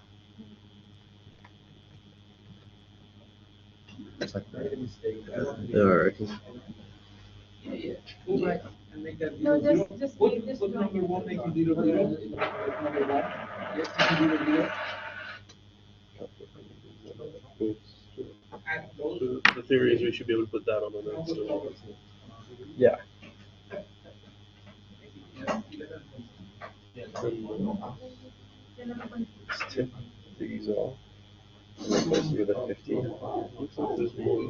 [SPEAKER 7] It's like
[SPEAKER 1] I made a mistake. I want to
[SPEAKER 3] Yeah, I reckon.
[SPEAKER 1] Yeah. Go back and make that
[SPEAKER 8] No,
[SPEAKER 1] zero,
[SPEAKER 8] just-
[SPEAKER 1] zero.
[SPEAKER 8] just
[SPEAKER 1] Put,
[SPEAKER 8] make this
[SPEAKER 1] put
[SPEAKER 8] one.
[SPEAKER 1] number one, make it 0, 0. Number one. Yes, 0, 0. Add those.
[SPEAKER 5] The theory is we should be able to put that on the next. So.
[SPEAKER 3] Yeah. Let's tip these off. And replace it with a 15.
[SPEAKER 5] Looks like there's more of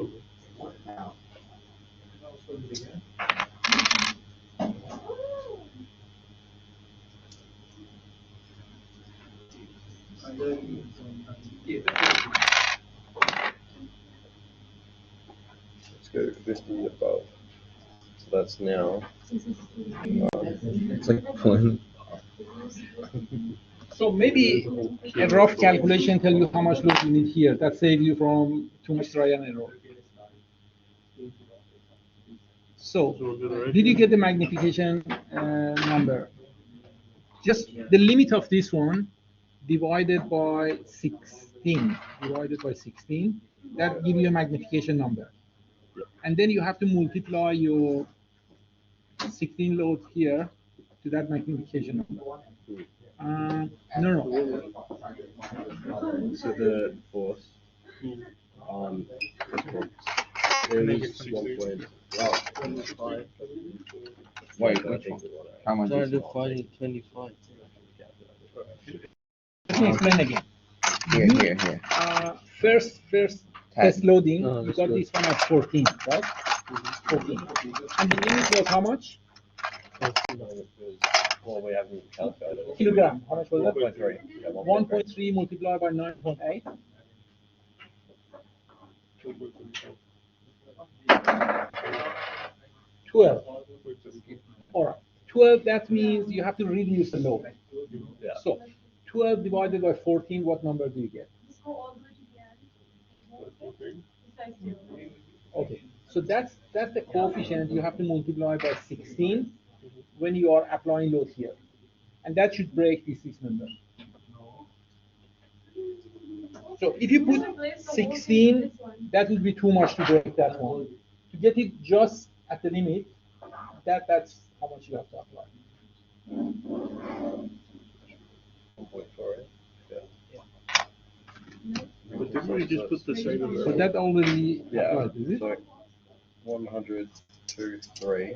[SPEAKER 5] them.
[SPEAKER 3] Let's go 50 above. So that's now.
[SPEAKER 7] It's like pulling.
[SPEAKER 1] So maybe a rough calculation tell you how much load you need here. That saves you from too much trial and error. So, did you get the magnification number? Just the limit of this one divided by 16. Divided by 16. That gives you a magnification number. And then you have to multiply your 16 loads here to that magnification number. No.
[SPEAKER 3] So the force. Is 1.25.
[SPEAKER 7] Wait,
[SPEAKER 3] I think we want to.
[SPEAKER 7] how much is it?
[SPEAKER 6] 25.
[SPEAKER 1] Let me explain again.
[SPEAKER 7] Here.
[SPEAKER 1] First test loading,
[SPEAKER 6] Oh,
[SPEAKER 1] you
[SPEAKER 6] that's
[SPEAKER 1] got
[SPEAKER 6] good.
[SPEAKER 1] this one at 14, right? 14. And the limit was how much?
[SPEAKER 3] Well, we haven't calculated it.
[SPEAKER 1] Kilogram. How much was that?
[SPEAKER 3] 1.3. Yeah,
[SPEAKER 1] 1.3 multiplied by 9.8. 12. All right. 12, that means you have to reduce the load.
[SPEAKER 3] Yeah.
[SPEAKER 1] So 12 divided by 14, what number do you get? Okay. So that's the coefficient you have to multiply by 16 when you are applying load here. And that should break this 6 number. So if you put 16, that would be too much to break that one. To get it just at the limit, that's how much you have to apply.
[SPEAKER 3] 1.4. Yeah.
[SPEAKER 5] But didn't we just put the same amount?
[SPEAKER 1] So that already
[SPEAKER 3] Yeah.
[SPEAKER 1] applied, is it?
[SPEAKER 3] So 100, 2, 3,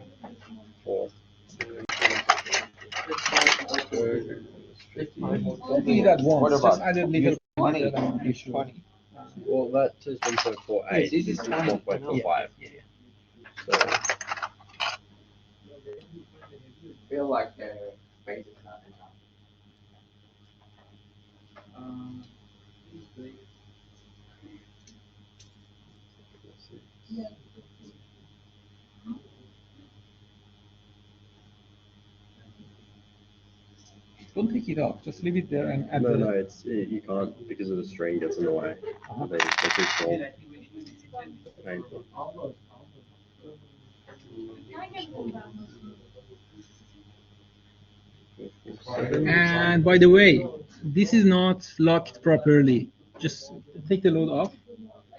[SPEAKER 3] 4.
[SPEAKER 1] Don't do it at once.
[SPEAKER 7] What about
[SPEAKER 1] Just add a little.
[SPEAKER 7] 20?
[SPEAKER 1] and
[SPEAKER 7] Use 20.
[SPEAKER 3] Well, that says 1.48.
[SPEAKER 1] This is
[SPEAKER 3] 1.45.
[SPEAKER 1] Yeah.
[SPEAKER 3] So
[SPEAKER 7] Feel like the space is not enough.
[SPEAKER 1] Don't take it off. Just leave it there and add
[SPEAKER 3] no,
[SPEAKER 1] the.
[SPEAKER 3] it's you can't because of the string gets in the way. They're too small. Painful.
[SPEAKER 1] And by the way, this is not locked properly. Just take the load off.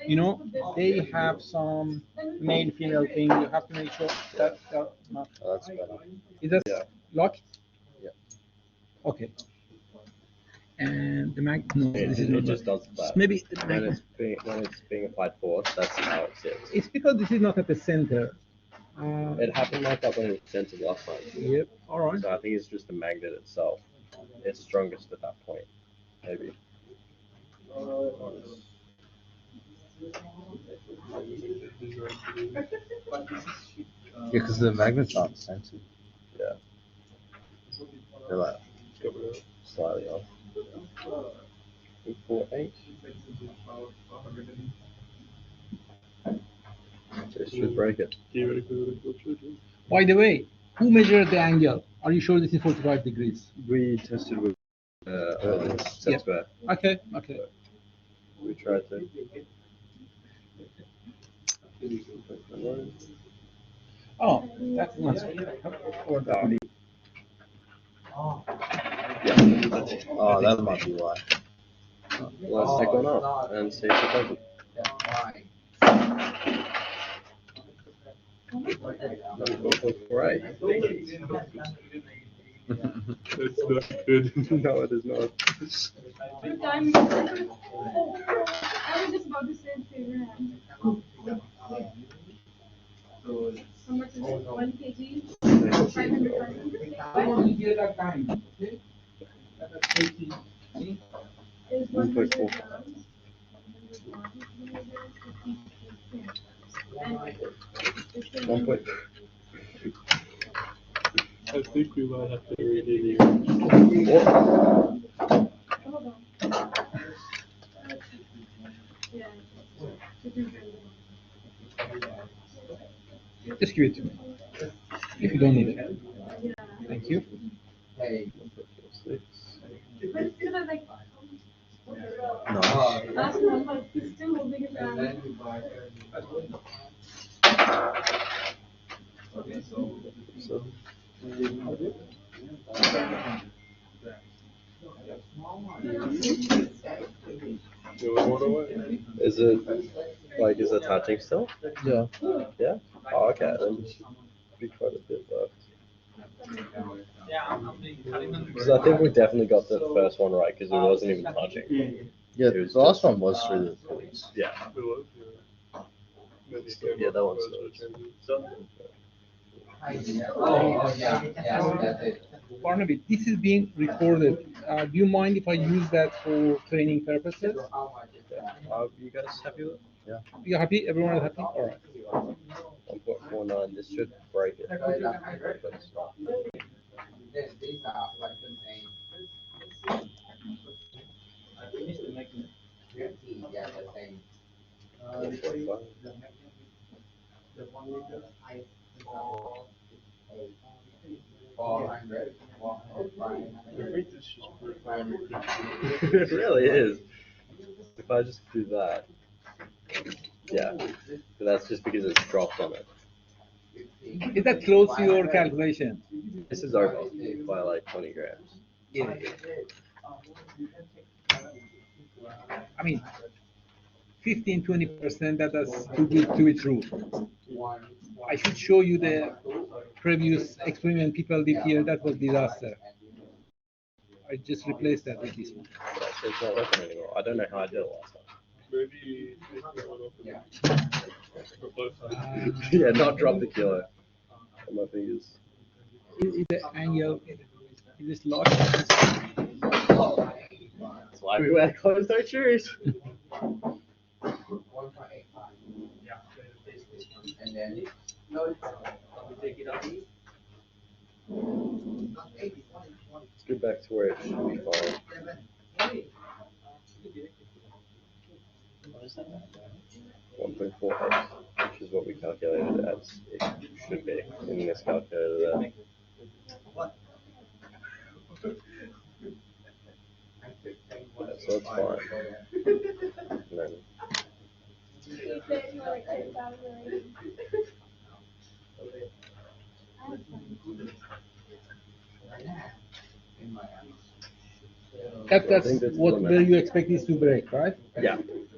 [SPEAKER 1] You know, they have some male-female thing. You have to make sure that they're not.
[SPEAKER 3] Oh, that's better.
[SPEAKER 1] Is that
[SPEAKER 3] Yeah.
[SPEAKER 1] locked?
[SPEAKER 3] Yeah.
[SPEAKER 1] Okay. And the mag. No, this is
[SPEAKER 3] It
[SPEAKER 1] not.
[SPEAKER 3] just does that.
[SPEAKER 1] Maybe
[SPEAKER 3] When it's being applied force, that's how it sits.
[SPEAKER 1] it's because this is not at the center.
[SPEAKER 3] It happened like that when it was centered last time.
[SPEAKER 1] Yep. All right.
[SPEAKER 3] So I think it's just the magnet itself. It's strongest at that point, maybe.
[SPEAKER 7] Yeah, because the magnets aren't centered.
[SPEAKER 3] Yeah. They're like slightly off. 4.8. So it should break it.
[SPEAKER 1] By the way, who measured the angle? Are you sure this is 45 degrees?
[SPEAKER 3] We tested with earlier.
[SPEAKER 1] Yeah.
[SPEAKER 3] That's fair.
[SPEAKER 1] Okay.
[SPEAKER 3] We tried to.
[SPEAKER 1] Oh, that's not or that.
[SPEAKER 3] Yeah. Oh, that might be why. Let's take one off and see if it doesn't. Right.
[SPEAKER 5] It's not good.
[SPEAKER 3] No, it is not.
[SPEAKER 8] What time is it? I was just about to say favor hand. How much is it? 1 kg? 500
[SPEAKER 1] I want to get that time. Okay.
[SPEAKER 8] is 100 grams. And this is
[SPEAKER 3] 1 point.
[SPEAKER 5] I think we might have to redo
[SPEAKER 3] What?
[SPEAKER 8] Hold on. Yeah.
[SPEAKER 1] Just give it to me. If you don't need it.
[SPEAKER 8] Yeah.
[SPEAKER 1] Thank you.
[SPEAKER 8] But it's still like.
[SPEAKER 3] No.
[SPEAKER 8] Last one, but it's still holding it down.
[SPEAKER 3] So,
[SPEAKER 5] it was 1 away.
[SPEAKER 3] is it like is it touching still?
[SPEAKER 7] Yeah.
[SPEAKER 3] Yeah. Oh, okay. Then there should be quite a bit left. Because I think we definitely got the first one right because it wasn't even touching.
[SPEAKER 7] Yeah,
[SPEAKER 3] It was
[SPEAKER 7] the last
[SPEAKER 3] just-
[SPEAKER 7] one was through the pulleys.
[SPEAKER 3] Yeah.
[SPEAKER 5] It was, yeah. Then he came
[SPEAKER 3] Yeah,
[SPEAKER 5] up
[SPEAKER 3] that
[SPEAKER 5] with
[SPEAKER 3] one's
[SPEAKER 5] those changes.
[SPEAKER 1] Barnaby, this is being recorded. Do you mind if I use that for training purposes?
[SPEAKER 3] You guys happy with it? Yeah.
[SPEAKER 1] You happy? Everyone is happy? All right.
[SPEAKER 3] 1.49. This should break it. But it's not.
[SPEAKER 5] I think this just performed
[SPEAKER 3] It really is. If I just do that, yeah, but that's just because it's dropped on it.
[SPEAKER 1] Is that close to your calculation?
[SPEAKER 3] This is over by like 20 grams.
[SPEAKER 1] Yeah. I mean, 15-20%, that is too good to be true. I should show you the previous experiment people did here. That was disaster. I just replaced that with this one.
[SPEAKER 3] So it's not working anymore. I don't know how I did it last time.
[SPEAKER 5] Maybe take that one off and replace that.
[SPEAKER 3] Yeah, not drop the kilo on my fingers.
[SPEAKER 1] Is the angle, is this locked?
[SPEAKER 3] That's why we wear closed-toe shoes. Let's go back to where it should be fine. 1.48, which is what we calculated as it should be in this calculator there. Yeah, so it's fine. And then
[SPEAKER 8] You said you were like 10,000 already.
[SPEAKER 1] That's
[SPEAKER 3] think that's
[SPEAKER 1] what
[SPEAKER 3] the
[SPEAKER 1] where you expect this to break, right?
[SPEAKER 3] yeah.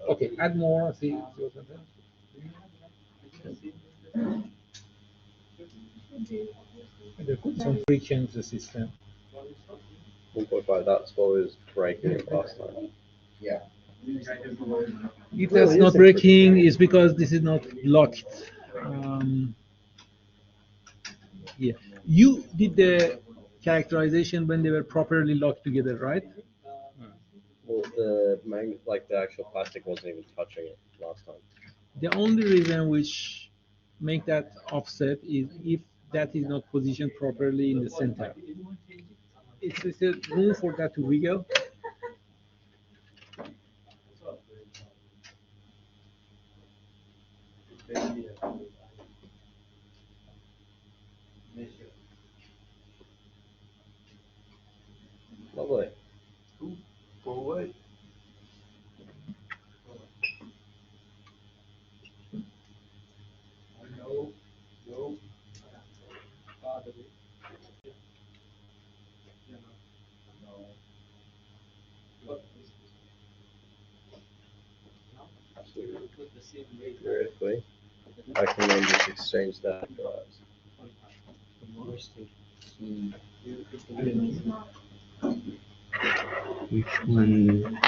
[SPEAKER 1] Okay, add more. See what happens. There could be some friction to the system.
[SPEAKER 3] 1.5, that's what was breaking it last time.
[SPEAKER 1] If that's not breaking, it's because this is not locked. Yeah, you did the characterization when they were properly locked together, right?
[SPEAKER 3] Well, the actual plastic wasn't even touching it last time.
[SPEAKER 1] The only reason which make that offset is if that is not positioned properly in the center. It's a room for that to wiggle.
[SPEAKER 3] Lovely.
[SPEAKER 5] Pull away.
[SPEAKER 3] Theoretically, I can then just exchange that for ours.
[SPEAKER 7] Which one?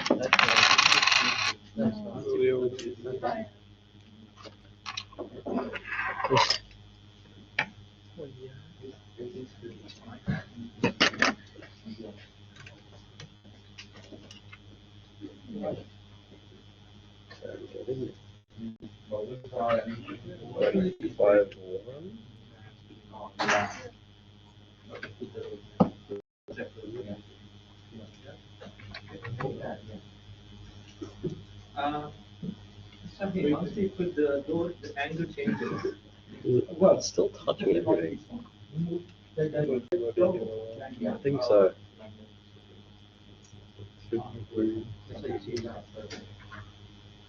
[SPEAKER 3] Five,
[SPEAKER 1] Once we put the door, the angle changes.
[SPEAKER 3] Well, it's still touching everything. I think so.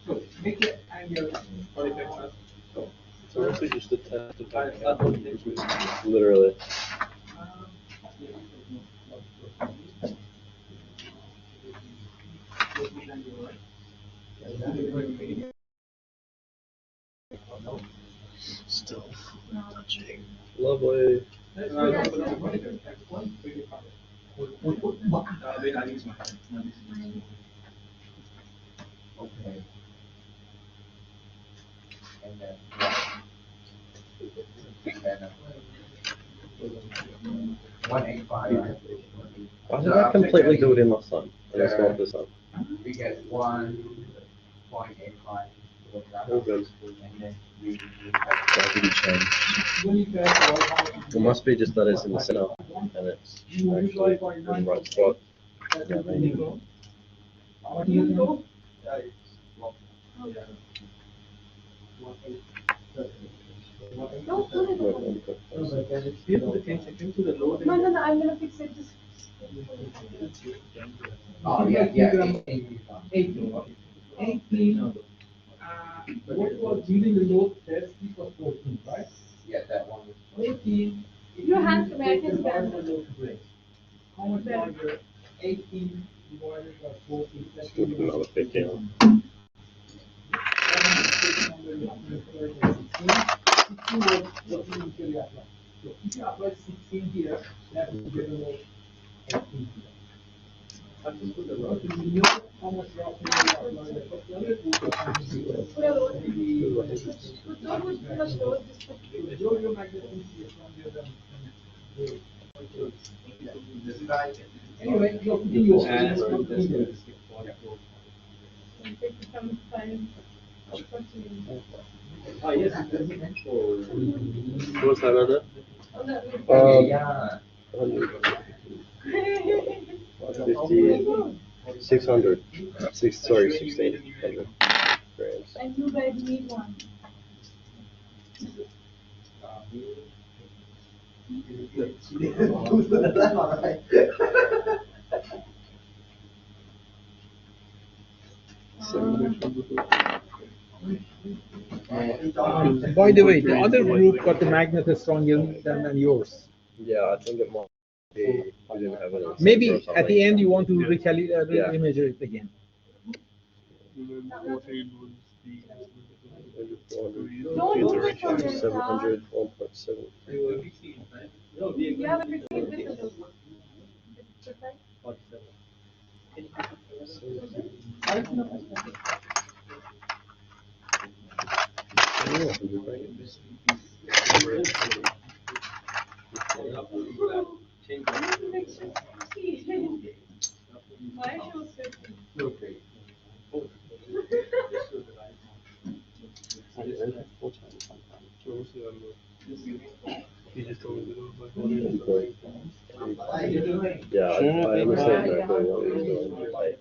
[SPEAKER 1] So make the angle 45
[SPEAKER 5] It's honestly just a test of how
[SPEAKER 3] Literally. Still touching. Lovely.
[SPEAKER 4] Okay. And then 185, right?
[SPEAKER 3] Why did I completely do it in the sun? And it's not the sun.
[SPEAKER 4] We get 1.85.
[SPEAKER 3] All good.
[SPEAKER 4] And then you
[SPEAKER 3] Gravity change. It must be just that it's in the center and it's actually in the right spot. Yeah, maybe.
[SPEAKER 8] Don't put it on. No, no, no, I'm gonna fix it. Just.
[SPEAKER 4] Oh, yeah, yeah.
[SPEAKER 1] 18. What was using the load test? This was 14, right?
[SPEAKER 4] Yeah, that one.
[SPEAKER 1] 18.
[SPEAKER 8] Your hands are very
[SPEAKER 1] Divided by
[SPEAKER 8] bad.
[SPEAKER 1] the load rate. How much longer? 18 divided by 14. That's
[SPEAKER 3] Look at another 15.
[SPEAKER 1] 16 was what we usually apply. So if you apply 16 here, that will give you 18 here. So you know how much roughly you apply the first level,
[SPEAKER 8] Put a load. Don't put too much load. Just put.
[SPEAKER 1] your magnetism is stronger than anyway, you're putting your hands on the
[SPEAKER 8] Take some time.
[SPEAKER 1] Ah, yes.
[SPEAKER 5] What's that on
[SPEAKER 4] Yeah.
[SPEAKER 3] 150, 600. 1600 grams.
[SPEAKER 8] And you guys need one.
[SPEAKER 1] By the way, the other group got the magnet stronger than yours.
[SPEAKER 3] Yeah, I think it might be. We didn't have it.
[SPEAKER 1] Maybe at the end you want to
[SPEAKER 3] Yeah.
[SPEAKER 1] remeasure it again.
[SPEAKER 5] And then 14 was the.
[SPEAKER 3] 700, 1.7.
[SPEAKER 8] You have a 15 with the load. Why show 50?
[SPEAKER 5] He just told me to do it by 14.
[SPEAKER 3] Yeah, I understand exactly what he's doing. Like,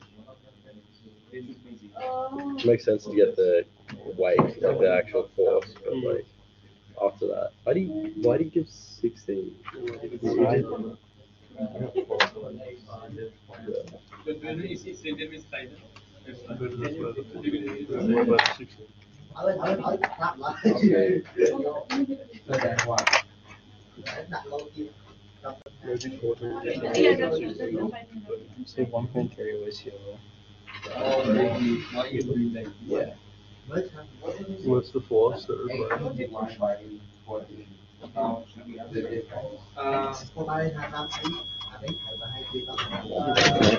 [SPEAKER 3] it makes sense to get the weight, like the actual force, but like after that, why do you give 16? Okay.
[SPEAKER 5] Maybe 14.
[SPEAKER 8] Yeah, that's fine.
[SPEAKER 7] So 1.3 was your.
[SPEAKER 3] Yeah.
[SPEAKER 5] What's the force that required?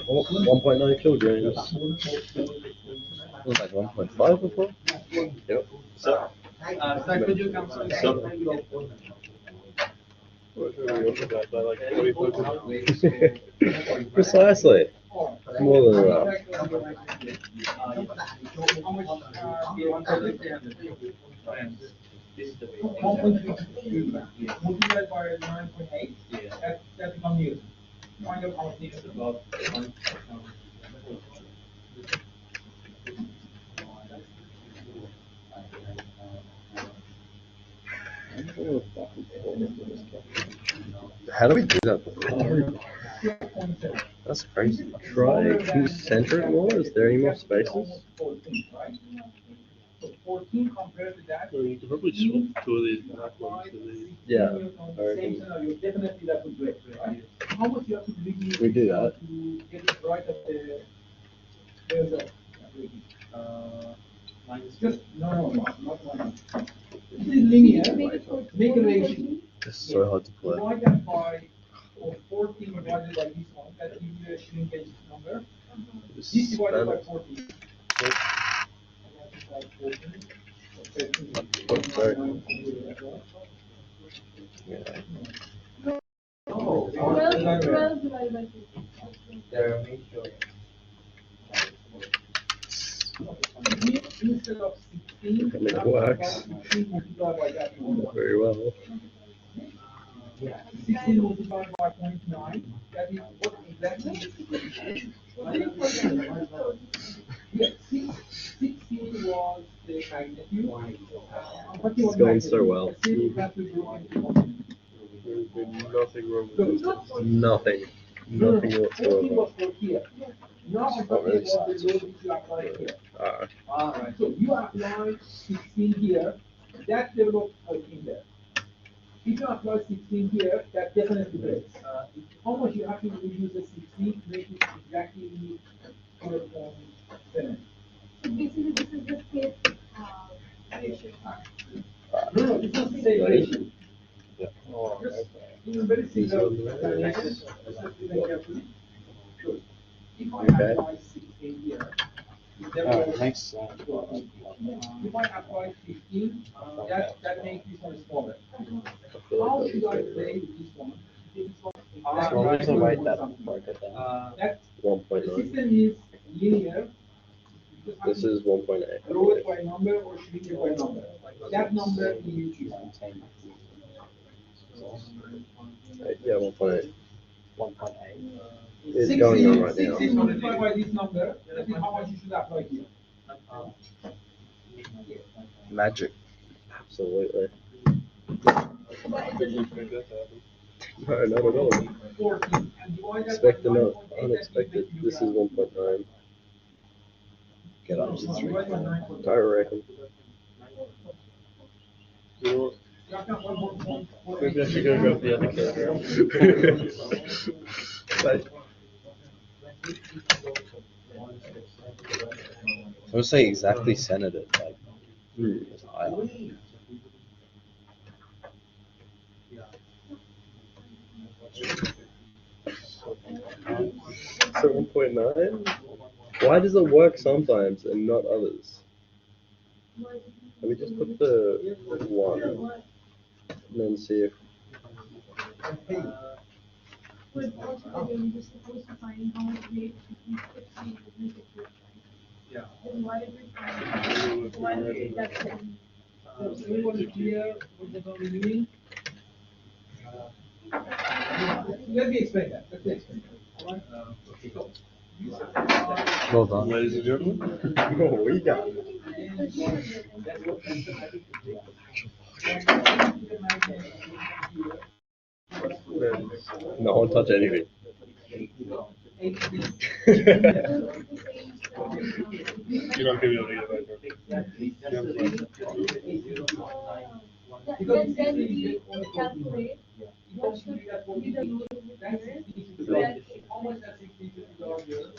[SPEAKER 3] 1.9 kilograms. Was like 1.5 before? Yep.
[SPEAKER 1] Sir, could you come some?
[SPEAKER 5] By like 45.
[SPEAKER 3] Precisely. More than enough.
[SPEAKER 1] How much? 1.3 multiplied by 9.8, that becomes Newton. Find out how much Newton.
[SPEAKER 3] How do we do that before? That's crazy. Try, can you center it more? Is there any more spaces?
[SPEAKER 1] 14 compared to that.
[SPEAKER 5] Well, you could probably swap two of these back ones to these.
[SPEAKER 3] Yeah.
[SPEAKER 1] Same scenario, definitely that would break, right? How much you have to really
[SPEAKER 3] We do that.
[SPEAKER 1] to get it right at the result? Just no, not one. This is linear. Make a ratio.
[SPEAKER 3] This is so hard to play.
[SPEAKER 1] Divide that by 14 divided by this one. That gives you a shrinkage number.
[SPEAKER 3] This
[SPEAKER 1] This
[SPEAKER 3] is
[SPEAKER 1] divided by
[SPEAKER 3] Spanish.
[SPEAKER 1] 14.
[SPEAKER 3] Oh, sorry. Yeah.
[SPEAKER 8] 12 divided by 2.
[SPEAKER 1] Instead of 16,
[SPEAKER 3] I mean, it works
[SPEAKER 1] 16 multiplied by that number.
[SPEAKER 3] very well.
[SPEAKER 1] 16 multiplied by 0.9, that is what exactly? Yeah, 16 was the magnitude.
[SPEAKER 3] It's going so well.
[SPEAKER 5] There's been nothing wrong with this.
[SPEAKER 3] Nothing. Nothing
[SPEAKER 1] 14
[SPEAKER 3] whatsoever.
[SPEAKER 1] was for here. Now I'm talking
[SPEAKER 3] really
[SPEAKER 1] about the load which you applied here. So you apply 16 here, that develops 14 there. If you apply 16 here, that definitely breaks. How much you have to reduce the 16 to make it exactly 12.7?
[SPEAKER 8] So basically, this is the safe ratio.
[SPEAKER 1] No, this is the same ratio.
[SPEAKER 3] Yeah.
[SPEAKER 1] Just in a very simple calculation. If I apply 16 here,
[SPEAKER 6] Nice.
[SPEAKER 1] if I apply 15, that makes this one smaller. How should I play with this one? This one
[SPEAKER 6] As long as I write that
[SPEAKER 1] something.
[SPEAKER 6] part of that.
[SPEAKER 1] That the
[SPEAKER 3] 1.9.
[SPEAKER 1] system is linear.
[SPEAKER 3] This is 1.8.
[SPEAKER 1] Grow it by number or shrink it by number. That number you choose.
[SPEAKER 3] Yeah, 1.8.
[SPEAKER 6] 1.8.
[SPEAKER 3] It's going on right now.
[SPEAKER 1] 16 multiplied by this number, that is how much you should apply here.
[SPEAKER 3] Magic. Absolutely.
[SPEAKER 5] Did you expect that to happen?
[SPEAKER 3] No, not at all.
[SPEAKER 1] 14. And divide that
[SPEAKER 3] Expect
[SPEAKER 1] by
[SPEAKER 3] the not
[SPEAKER 1] 9.8,
[SPEAKER 3] unexpected. This is 1.9. Get up to 3.
[SPEAKER 1] Divide by 9.8.
[SPEAKER 3] I reckon.
[SPEAKER 5] You know what? Maybe I should go grab the other camera.
[SPEAKER 3] But
[SPEAKER 7] I would say exactly centered it. Like, it's higher.
[SPEAKER 3] so 1.9? Why does it work sometimes and not others? Let me just put the 1 and then see if.
[SPEAKER 8] With also again, you're supposed to find how much weight if you make it work.
[SPEAKER 1] Yeah.
[SPEAKER 8] Then why did we find one that's in?
[SPEAKER 1] So everyone is clear what the term is meaning? Let me explain that. Let me explain that. All right?
[SPEAKER 7] Well done.
[SPEAKER 5] Ladies and gentlemen.
[SPEAKER 3] Oh, we got it. No one touch anything.
[SPEAKER 5] You're not going to be able to get it back
[SPEAKER 8] Then we calculate what should be the load in the current.
[SPEAKER 1] How much that 60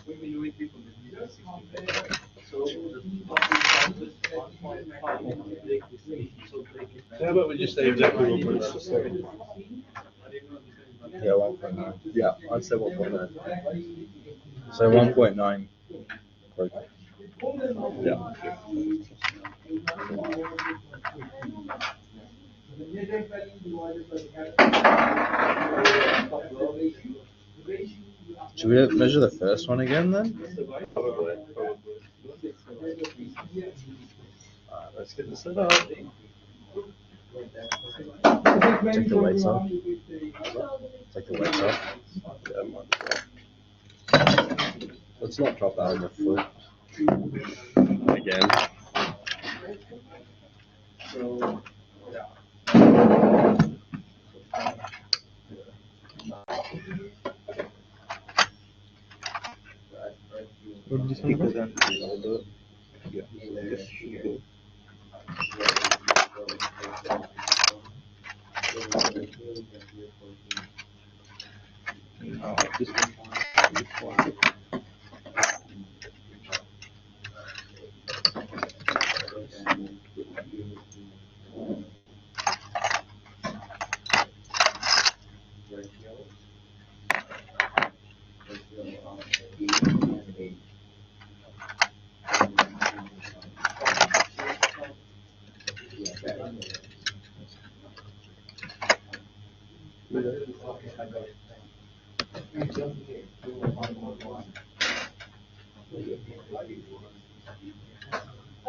[SPEAKER 1] when we do it differently? Just compare. So,
[SPEAKER 5] How about we just say exactly 1.9?
[SPEAKER 7] Yeah, 1.9.
[SPEAKER 3] Yeah, I'd say 1.9.
[SPEAKER 7] So 1.9.
[SPEAKER 3] Yeah.
[SPEAKER 7] Should we measure the first one again then?
[SPEAKER 3] Probably. Alright, let's get this set up. Take the weights off. Take the weights off.
[SPEAKER 5] Yeah, might
[SPEAKER 3] Let's not drop that on the foot. Again.
[SPEAKER 7] What did you say?
[SPEAKER 3] Yeah.
[SPEAKER 5] Yes, you do.
[SPEAKER 7] Oh, this one.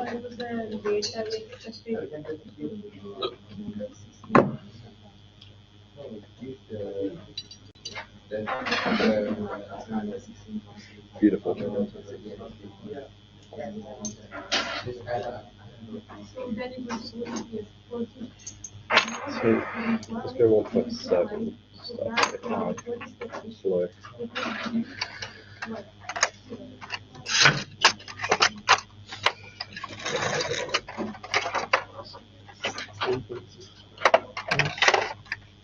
[SPEAKER 8] It was the rate that we expected.
[SPEAKER 3] Beautiful.
[SPEAKER 8] So then it was yes, 40.
[SPEAKER 3] So let's go 1.7. Start there. Slow.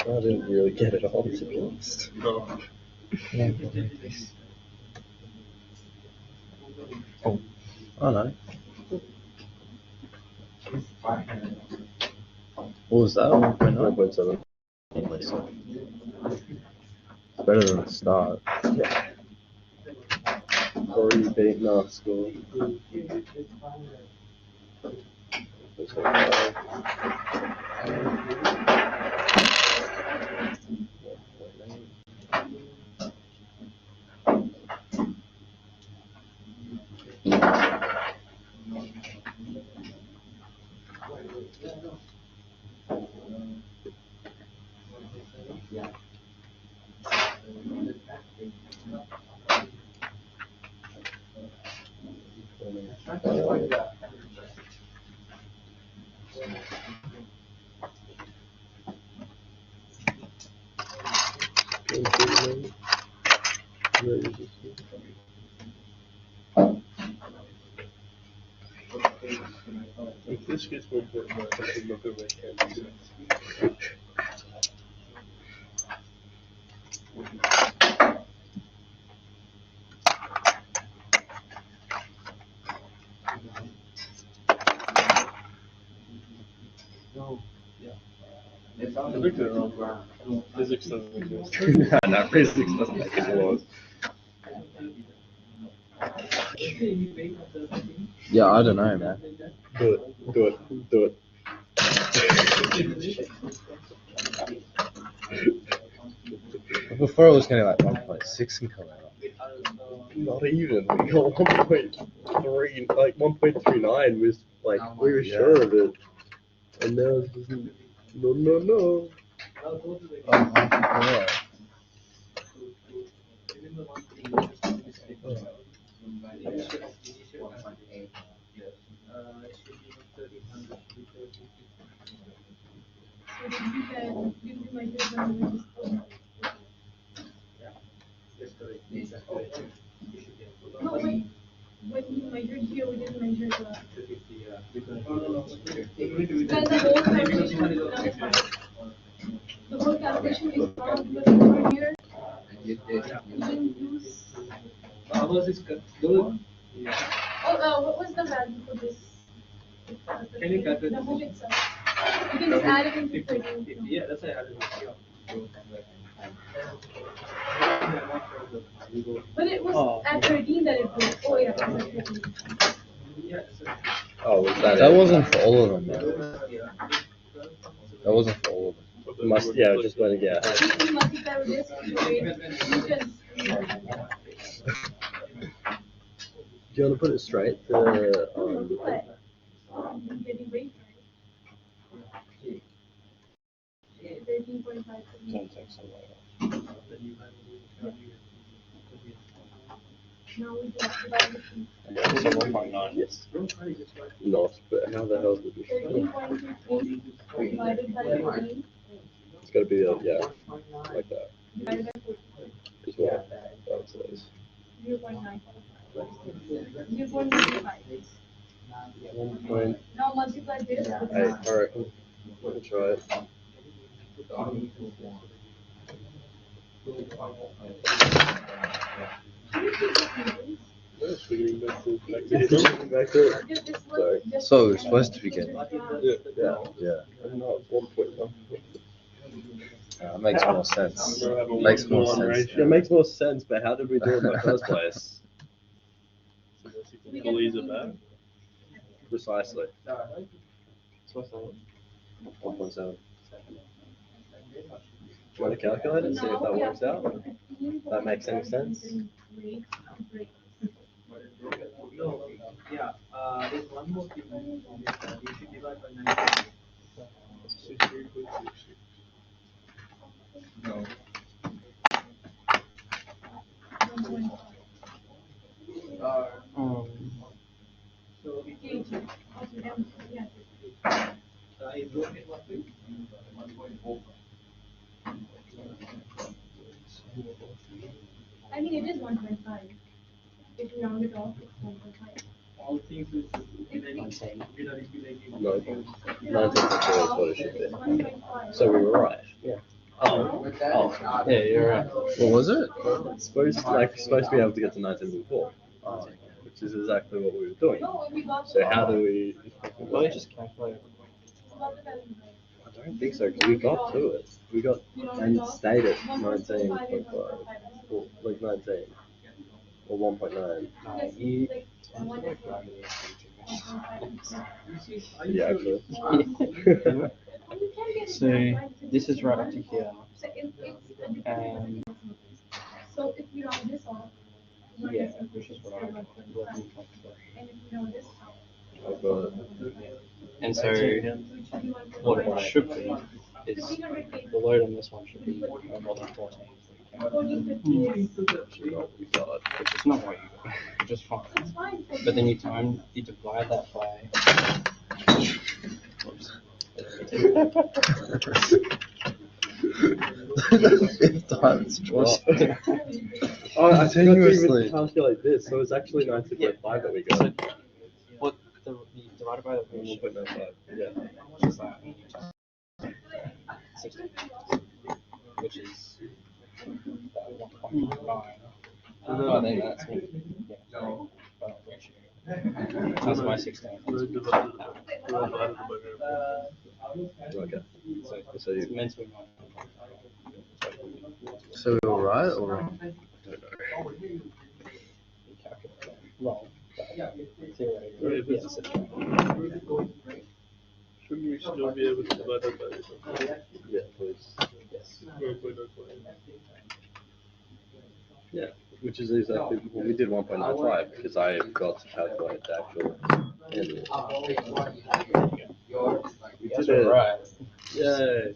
[SPEAKER 3] I didn't really get it all, to be honest.
[SPEAKER 5] No.
[SPEAKER 3] Oh no. What was that? 1.7. It's better than the start. Already beaten our score.
[SPEAKER 5] If this gets 1.9, I should look at my candy. I think they're wrong. Physics doesn't exist.
[SPEAKER 3] No, physics doesn't make any laws. Yeah, I don't know, man.
[SPEAKER 5] Do it. Do it. Do it.
[SPEAKER 3] Before it was getting like 1.6 in Colorado.
[SPEAKER 5] Not even. We got 1.3, like 1.39 was like, we were sure of it. And now it's just, no.
[SPEAKER 3] Yeah.
[SPEAKER 8] So did you measure the no, wait. When you measured here, we didn't measure the. Then the whole calculation is nullified. The whole calculation is wrong because over here, you didn't use. Oh, what was the value for this?
[SPEAKER 6] Can you calculate
[SPEAKER 8] the whole itself? You can just add it into 13.
[SPEAKER 6] Yeah, that's why I added it.
[SPEAKER 8] But it was at 13 that it was. Oh yeah, it was at 13.
[SPEAKER 6] Yeah,
[SPEAKER 3] Oh, was that? That wasn't for all of them, man. That wasn't for all of them.
[SPEAKER 5] Just let it get.
[SPEAKER 8] You multiply with this, you can.
[SPEAKER 3] Do you want to put it straight? The
[SPEAKER 8] Multiply. Getting weight, right? Now we divide the two.
[SPEAKER 7] So 1.9.
[SPEAKER 3] Yes. Not, but how the hell did we?
[SPEAKER 8] 13.23 divided by 18
[SPEAKER 3] It's got to be like that.
[SPEAKER 8] divided by 14.
[SPEAKER 3] Is what that says.
[SPEAKER 8] 0.9. 0.95.
[SPEAKER 3] 1.8.
[SPEAKER 8] Now multiply this.
[SPEAKER 3] All right. We'll try it. Back to it. Sorry.
[SPEAKER 7] So we're supposed to begin.
[SPEAKER 3] Yeah.
[SPEAKER 7] Yeah.
[SPEAKER 3] I'm not 1.9.
[SPEAKER 7] Makes more sense. Makes more sense.
[SPEAKER 3] It makes more sense, but how did we do it in the first place? Precisely. 1.7. Do you want to calculate it, see if that works out? That makes any sense?
[SPEAKER 6] Yeah, there's one more thing. You should divide by 9. So it is. I wrote it what way? 1.4.
[SPEAKER 8] I mean, it is 1.5. If you round it off, it's 1.5.
[SPEAKER 6] All things is
[SPEAKER 3] No. 19.4 is what it should be.
[SPEAKER 8] 1.5.
[SPEAKER 3] So we were right.
[SPEAKER 7] Oh, yeah, you're right. What was it?
[SPEAKER 3] It's supposed to be able to get to 19.4. Which is exactly what we were doing.
[SPEAKER 8] No, we got
[SPEAKER 3] So how do we?
[SPEAKER 7] Probably just calculate.
[SPEAKER 3] I don't think so, because we got to it. We got and stayed at 19.5, or like 19, or 1.9. Yeah, actually.
[SPEAKER 9] So this is right up to here, and
[SPEAKER 8] So if we round this off,
[SPEAKER 9] yeah, which is what I want.
[SPEAKER 8] and if we round this out,
[SPEAKER 3] I've got
[SPEAKER 9] And so what it should be is the load on this one should be more than 14.
[SPEAKER 8] 1450
[SPEAKER 3] we got.
[SPEAKER 9] Which is not what you got, which is fine.
[SPEAKER 8] It's fine.
[SPEAKER 9] But then you divide that by.
[SPEAKER 7] Fifth times.
[SPEAKER 3] What? Oh, I forgot to even calculate this, so it's actually 19.5 that we got.
[SPEAKER 9] What the divided by the ratio,
[SPEAKER 3] 1.95. Yeah.
[SPEAKER 9] which is that 60, which is 1.9. Oh, then that's ratio. That's my 16.
[SPEAKER 3] Okay.
[SPEAKER 9] So
[SPEAKER 3] So
[SPEAKER 9] it's
[SPEAKER 3] you,
[SPEAKER 9] meant to be 9.
[SPEAKER 7] So we were right or wrong?
[SPEAKER 9] You calculate that wrong, but theoretically, yes, it's right.
[SPEAKER 5] Shouldn't we still be able to divide that by
[SPEAKER 3] yeah, please.
[SPEAKER 9] Yes.
[SPEAKER 3] Yeah, which is exactly well, we did 1.95 because I got to calculate the actual end. We did it.
[SPEAKER 9] Right.
[SPEAKER 3] Yay.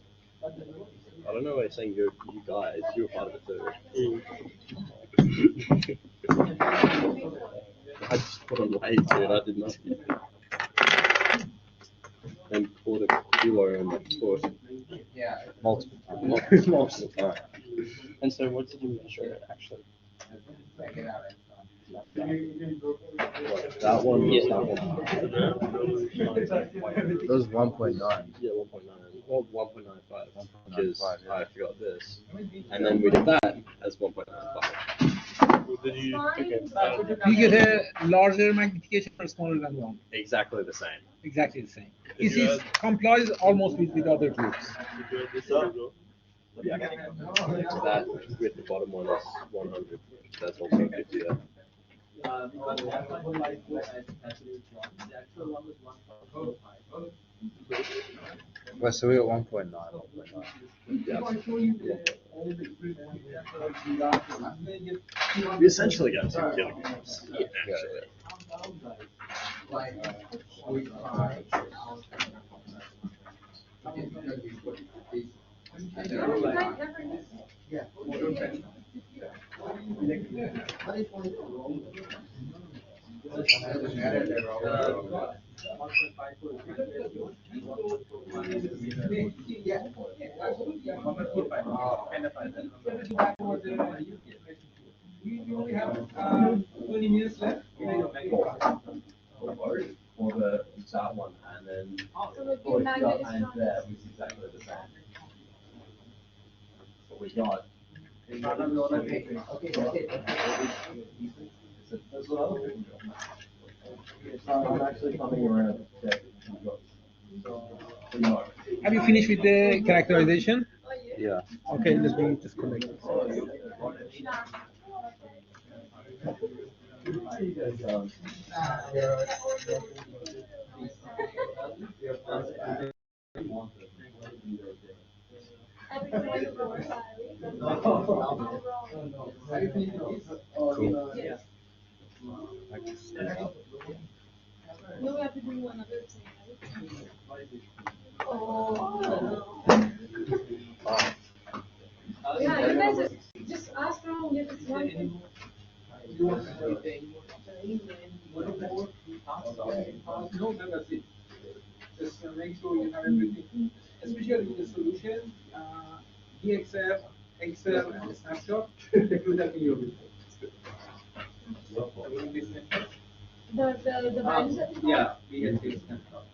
[SPEAKER 3] I don't know why you're saying you guys, you were part of it too. I just put on weight, dude, I did nothing. And poured a kilo in the foot.
[SPEAKER 7] Multiple times.
[SPEAKER 3] Multiple times.
[SPEAKER 9] And so what did you measure it actually?
[SPEAKER 3] That one was
[SPEAKER 9] Yeah.
[SPEAKER 3] that one.
[SPEAKER 7] That was 1.9.
[SPEAKER 3] Yeah, 1.9. Well, 1.95. Because
[SPEAKER 7] 1.95, yeah.
[SPEAKER 3] I forgot this. And then we did that as 1.95.
[SPEAKER 5] Did you
[SPEAKER 1] You get a larger magnification or smaller than 1.
[SPEAKER 3] Exactly the same.
[SPEAKER 1] Exactly the same. This is complies almost with other groups.
[SPEAKER 5] this up?
[SPEAKER 3] Yeah. So that with the bottom one is 100. That's also 50. Yeah.
[SPEAKER 7] Wait, so we got 1.9, 1.9.
[SPEAKER 3] Yeah. We essentially got 2 kilograms. Actually.
[SPEAKER 1] We have 20 minutes left.
[SPEAKER 4] For the that one, and then
[SPEAKER 8] So the
[SPEAKER 4] for
[SPEAKER 8] magnet is
[SPEAKER 4] and
[SPEAKER 8] not.
[SPEAKER 4] there was exactly the same. What we got. I'm actually coming around to check.
[SPEAKER 1] Have you finished with the characterization?
[SPEAKER 3] Yeah.
[SPEAKER 1] Okay, let me just connect.
[SPEAKER 8] No, we have to do one other thing, right? Oh. Yeah, you guys just ask around if it's one thing.
[SPEAKER 1] No, that's it. Just make sure you have everything, especially with the solution, DXF, Excel, and snapshot. Include that in your report.
[SPEAKER 8] The values that we got?
[SPEAKER 1] Yeah, DXF snapshot.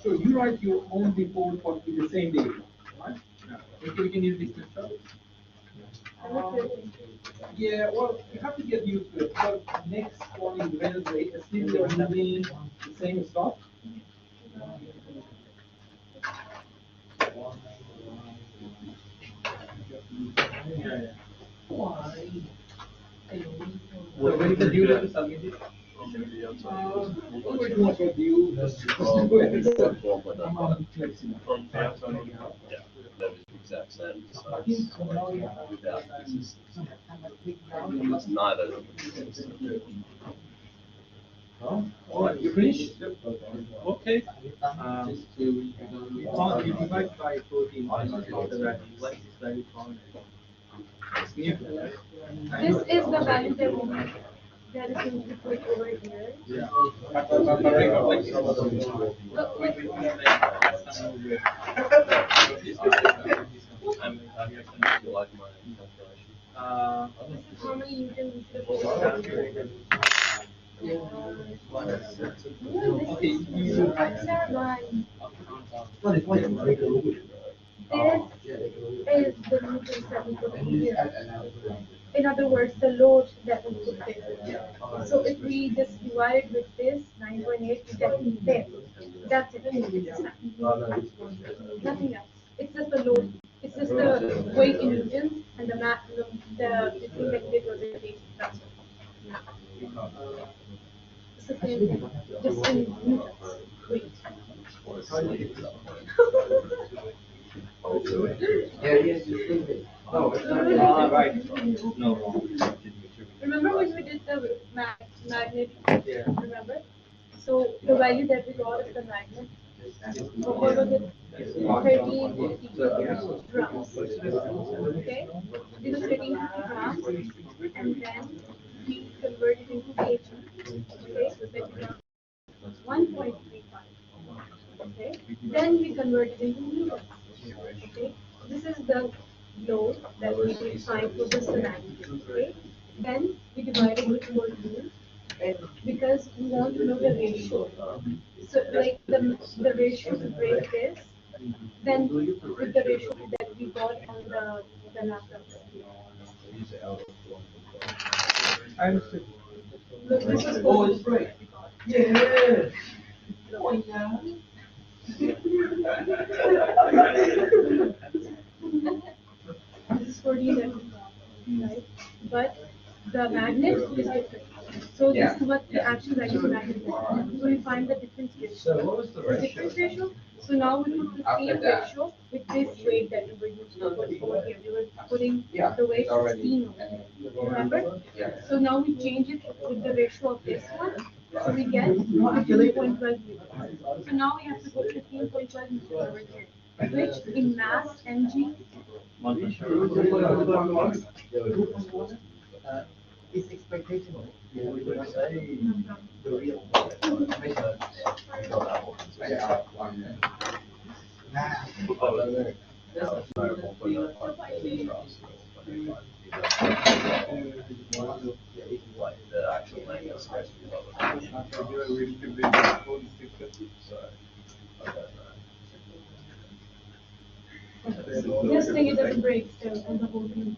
[SPEAKER 1] So you write your own report for the same data, right? If you can use this snapshot. Yeah, well, you have to get used to it. So next one is Wednesday. Still you're doing the same stuff.
[SPEAKER 9] What
[SPEAKER 1] When is the due date to submit it? We're doing for due.
[SPEAKER 3] From
[SPEAKER 9] From Antonio?
[SPEAKER 3] yeah, that was the exact same size, like, without the systems. It's neither of them.
[SPEAKER 1] All right, you finished? Okay. You divide by 14.
[SPEAKER 8] This is the value that we need. That is going to be put over here.
[SPEAKER 1] Yeah.
[SPEAKER 3] I'm you like my calculation.
[SPEAKER 8] How many newtons we should have put?
[SPEAKER 1] Okay, you
[SPEAKER 8] This is the newtons that we put in here. In other words, the load that we put there. So if we just divide with this 9.8, we get this. That's it. Nothing else. It's just the load. It's just the weight in newtons and the thing that we did was rotation. That's it. It's the same thing, just in newtons. Weight.
[SPEAKER 1] right. No.
[SPEAKER 8] Remember when we did the magnet? Remember? So the value that we got of the magnet, what was it? 1350 grams. Okay? These are 1350 grams, and then we convert it into kg. Okay? So that becomes 1.35. Okay? Then we convert it into meters. Okay? This is the load that we define for this magnet. Okay? Then we divide it with 14 because we want to know the ratio. So like the ratio to break this, then with the ratio that we got on the laptop.
[SPEAKER 1] I understood.
[SPEAKER 8] Look, this is
[SPEAKER 1] Oh, it's great. Yeah. Oh, yeah.
[SPEAKER 8] This is 14 that we got, right? But the magnet is different. So this is what the actual value of magnet is. So we find the difference ratio.
[SPEAKER 4] So what was the
[SPEAKER 8] The difference ratio. So now we put the same ratio with this weight that we were using over here. We were putting the weight 16 over here. Remember? So now we change it with the ratio of this one. So we get 15.12 meters. So now we have to put 15.12 meters over here. which in mass mg
[SPEAKER 6] It's expectation. We would say the real
[SPEAKER 4] The actual length is supposed to be lower.
[SPEAKER 8] just think it doesn't break still and the whole thing.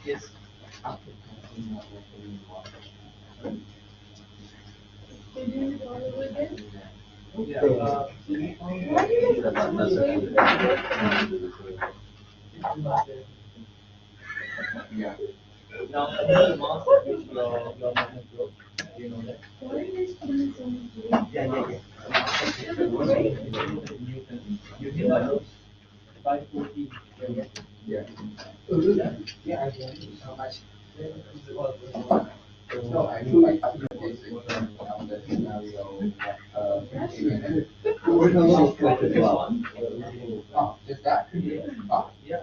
[SPEAKER 6] Yes.
[SPEAKER 8] So do you all over again?
[SPEAKER 6] Yeah.
[SPEAKER 8] Why do you
[SPEAKER 6] Now, the mass at which your magnet broke, do you know that?
[SPEAKER 8] why are you guys putting so much weight?
[SPEAKER 6] Newton. Newton by 40. Yeah. Yeah. How much? No, I mean like after this on the scenario, oh, just that? Oh, yeah.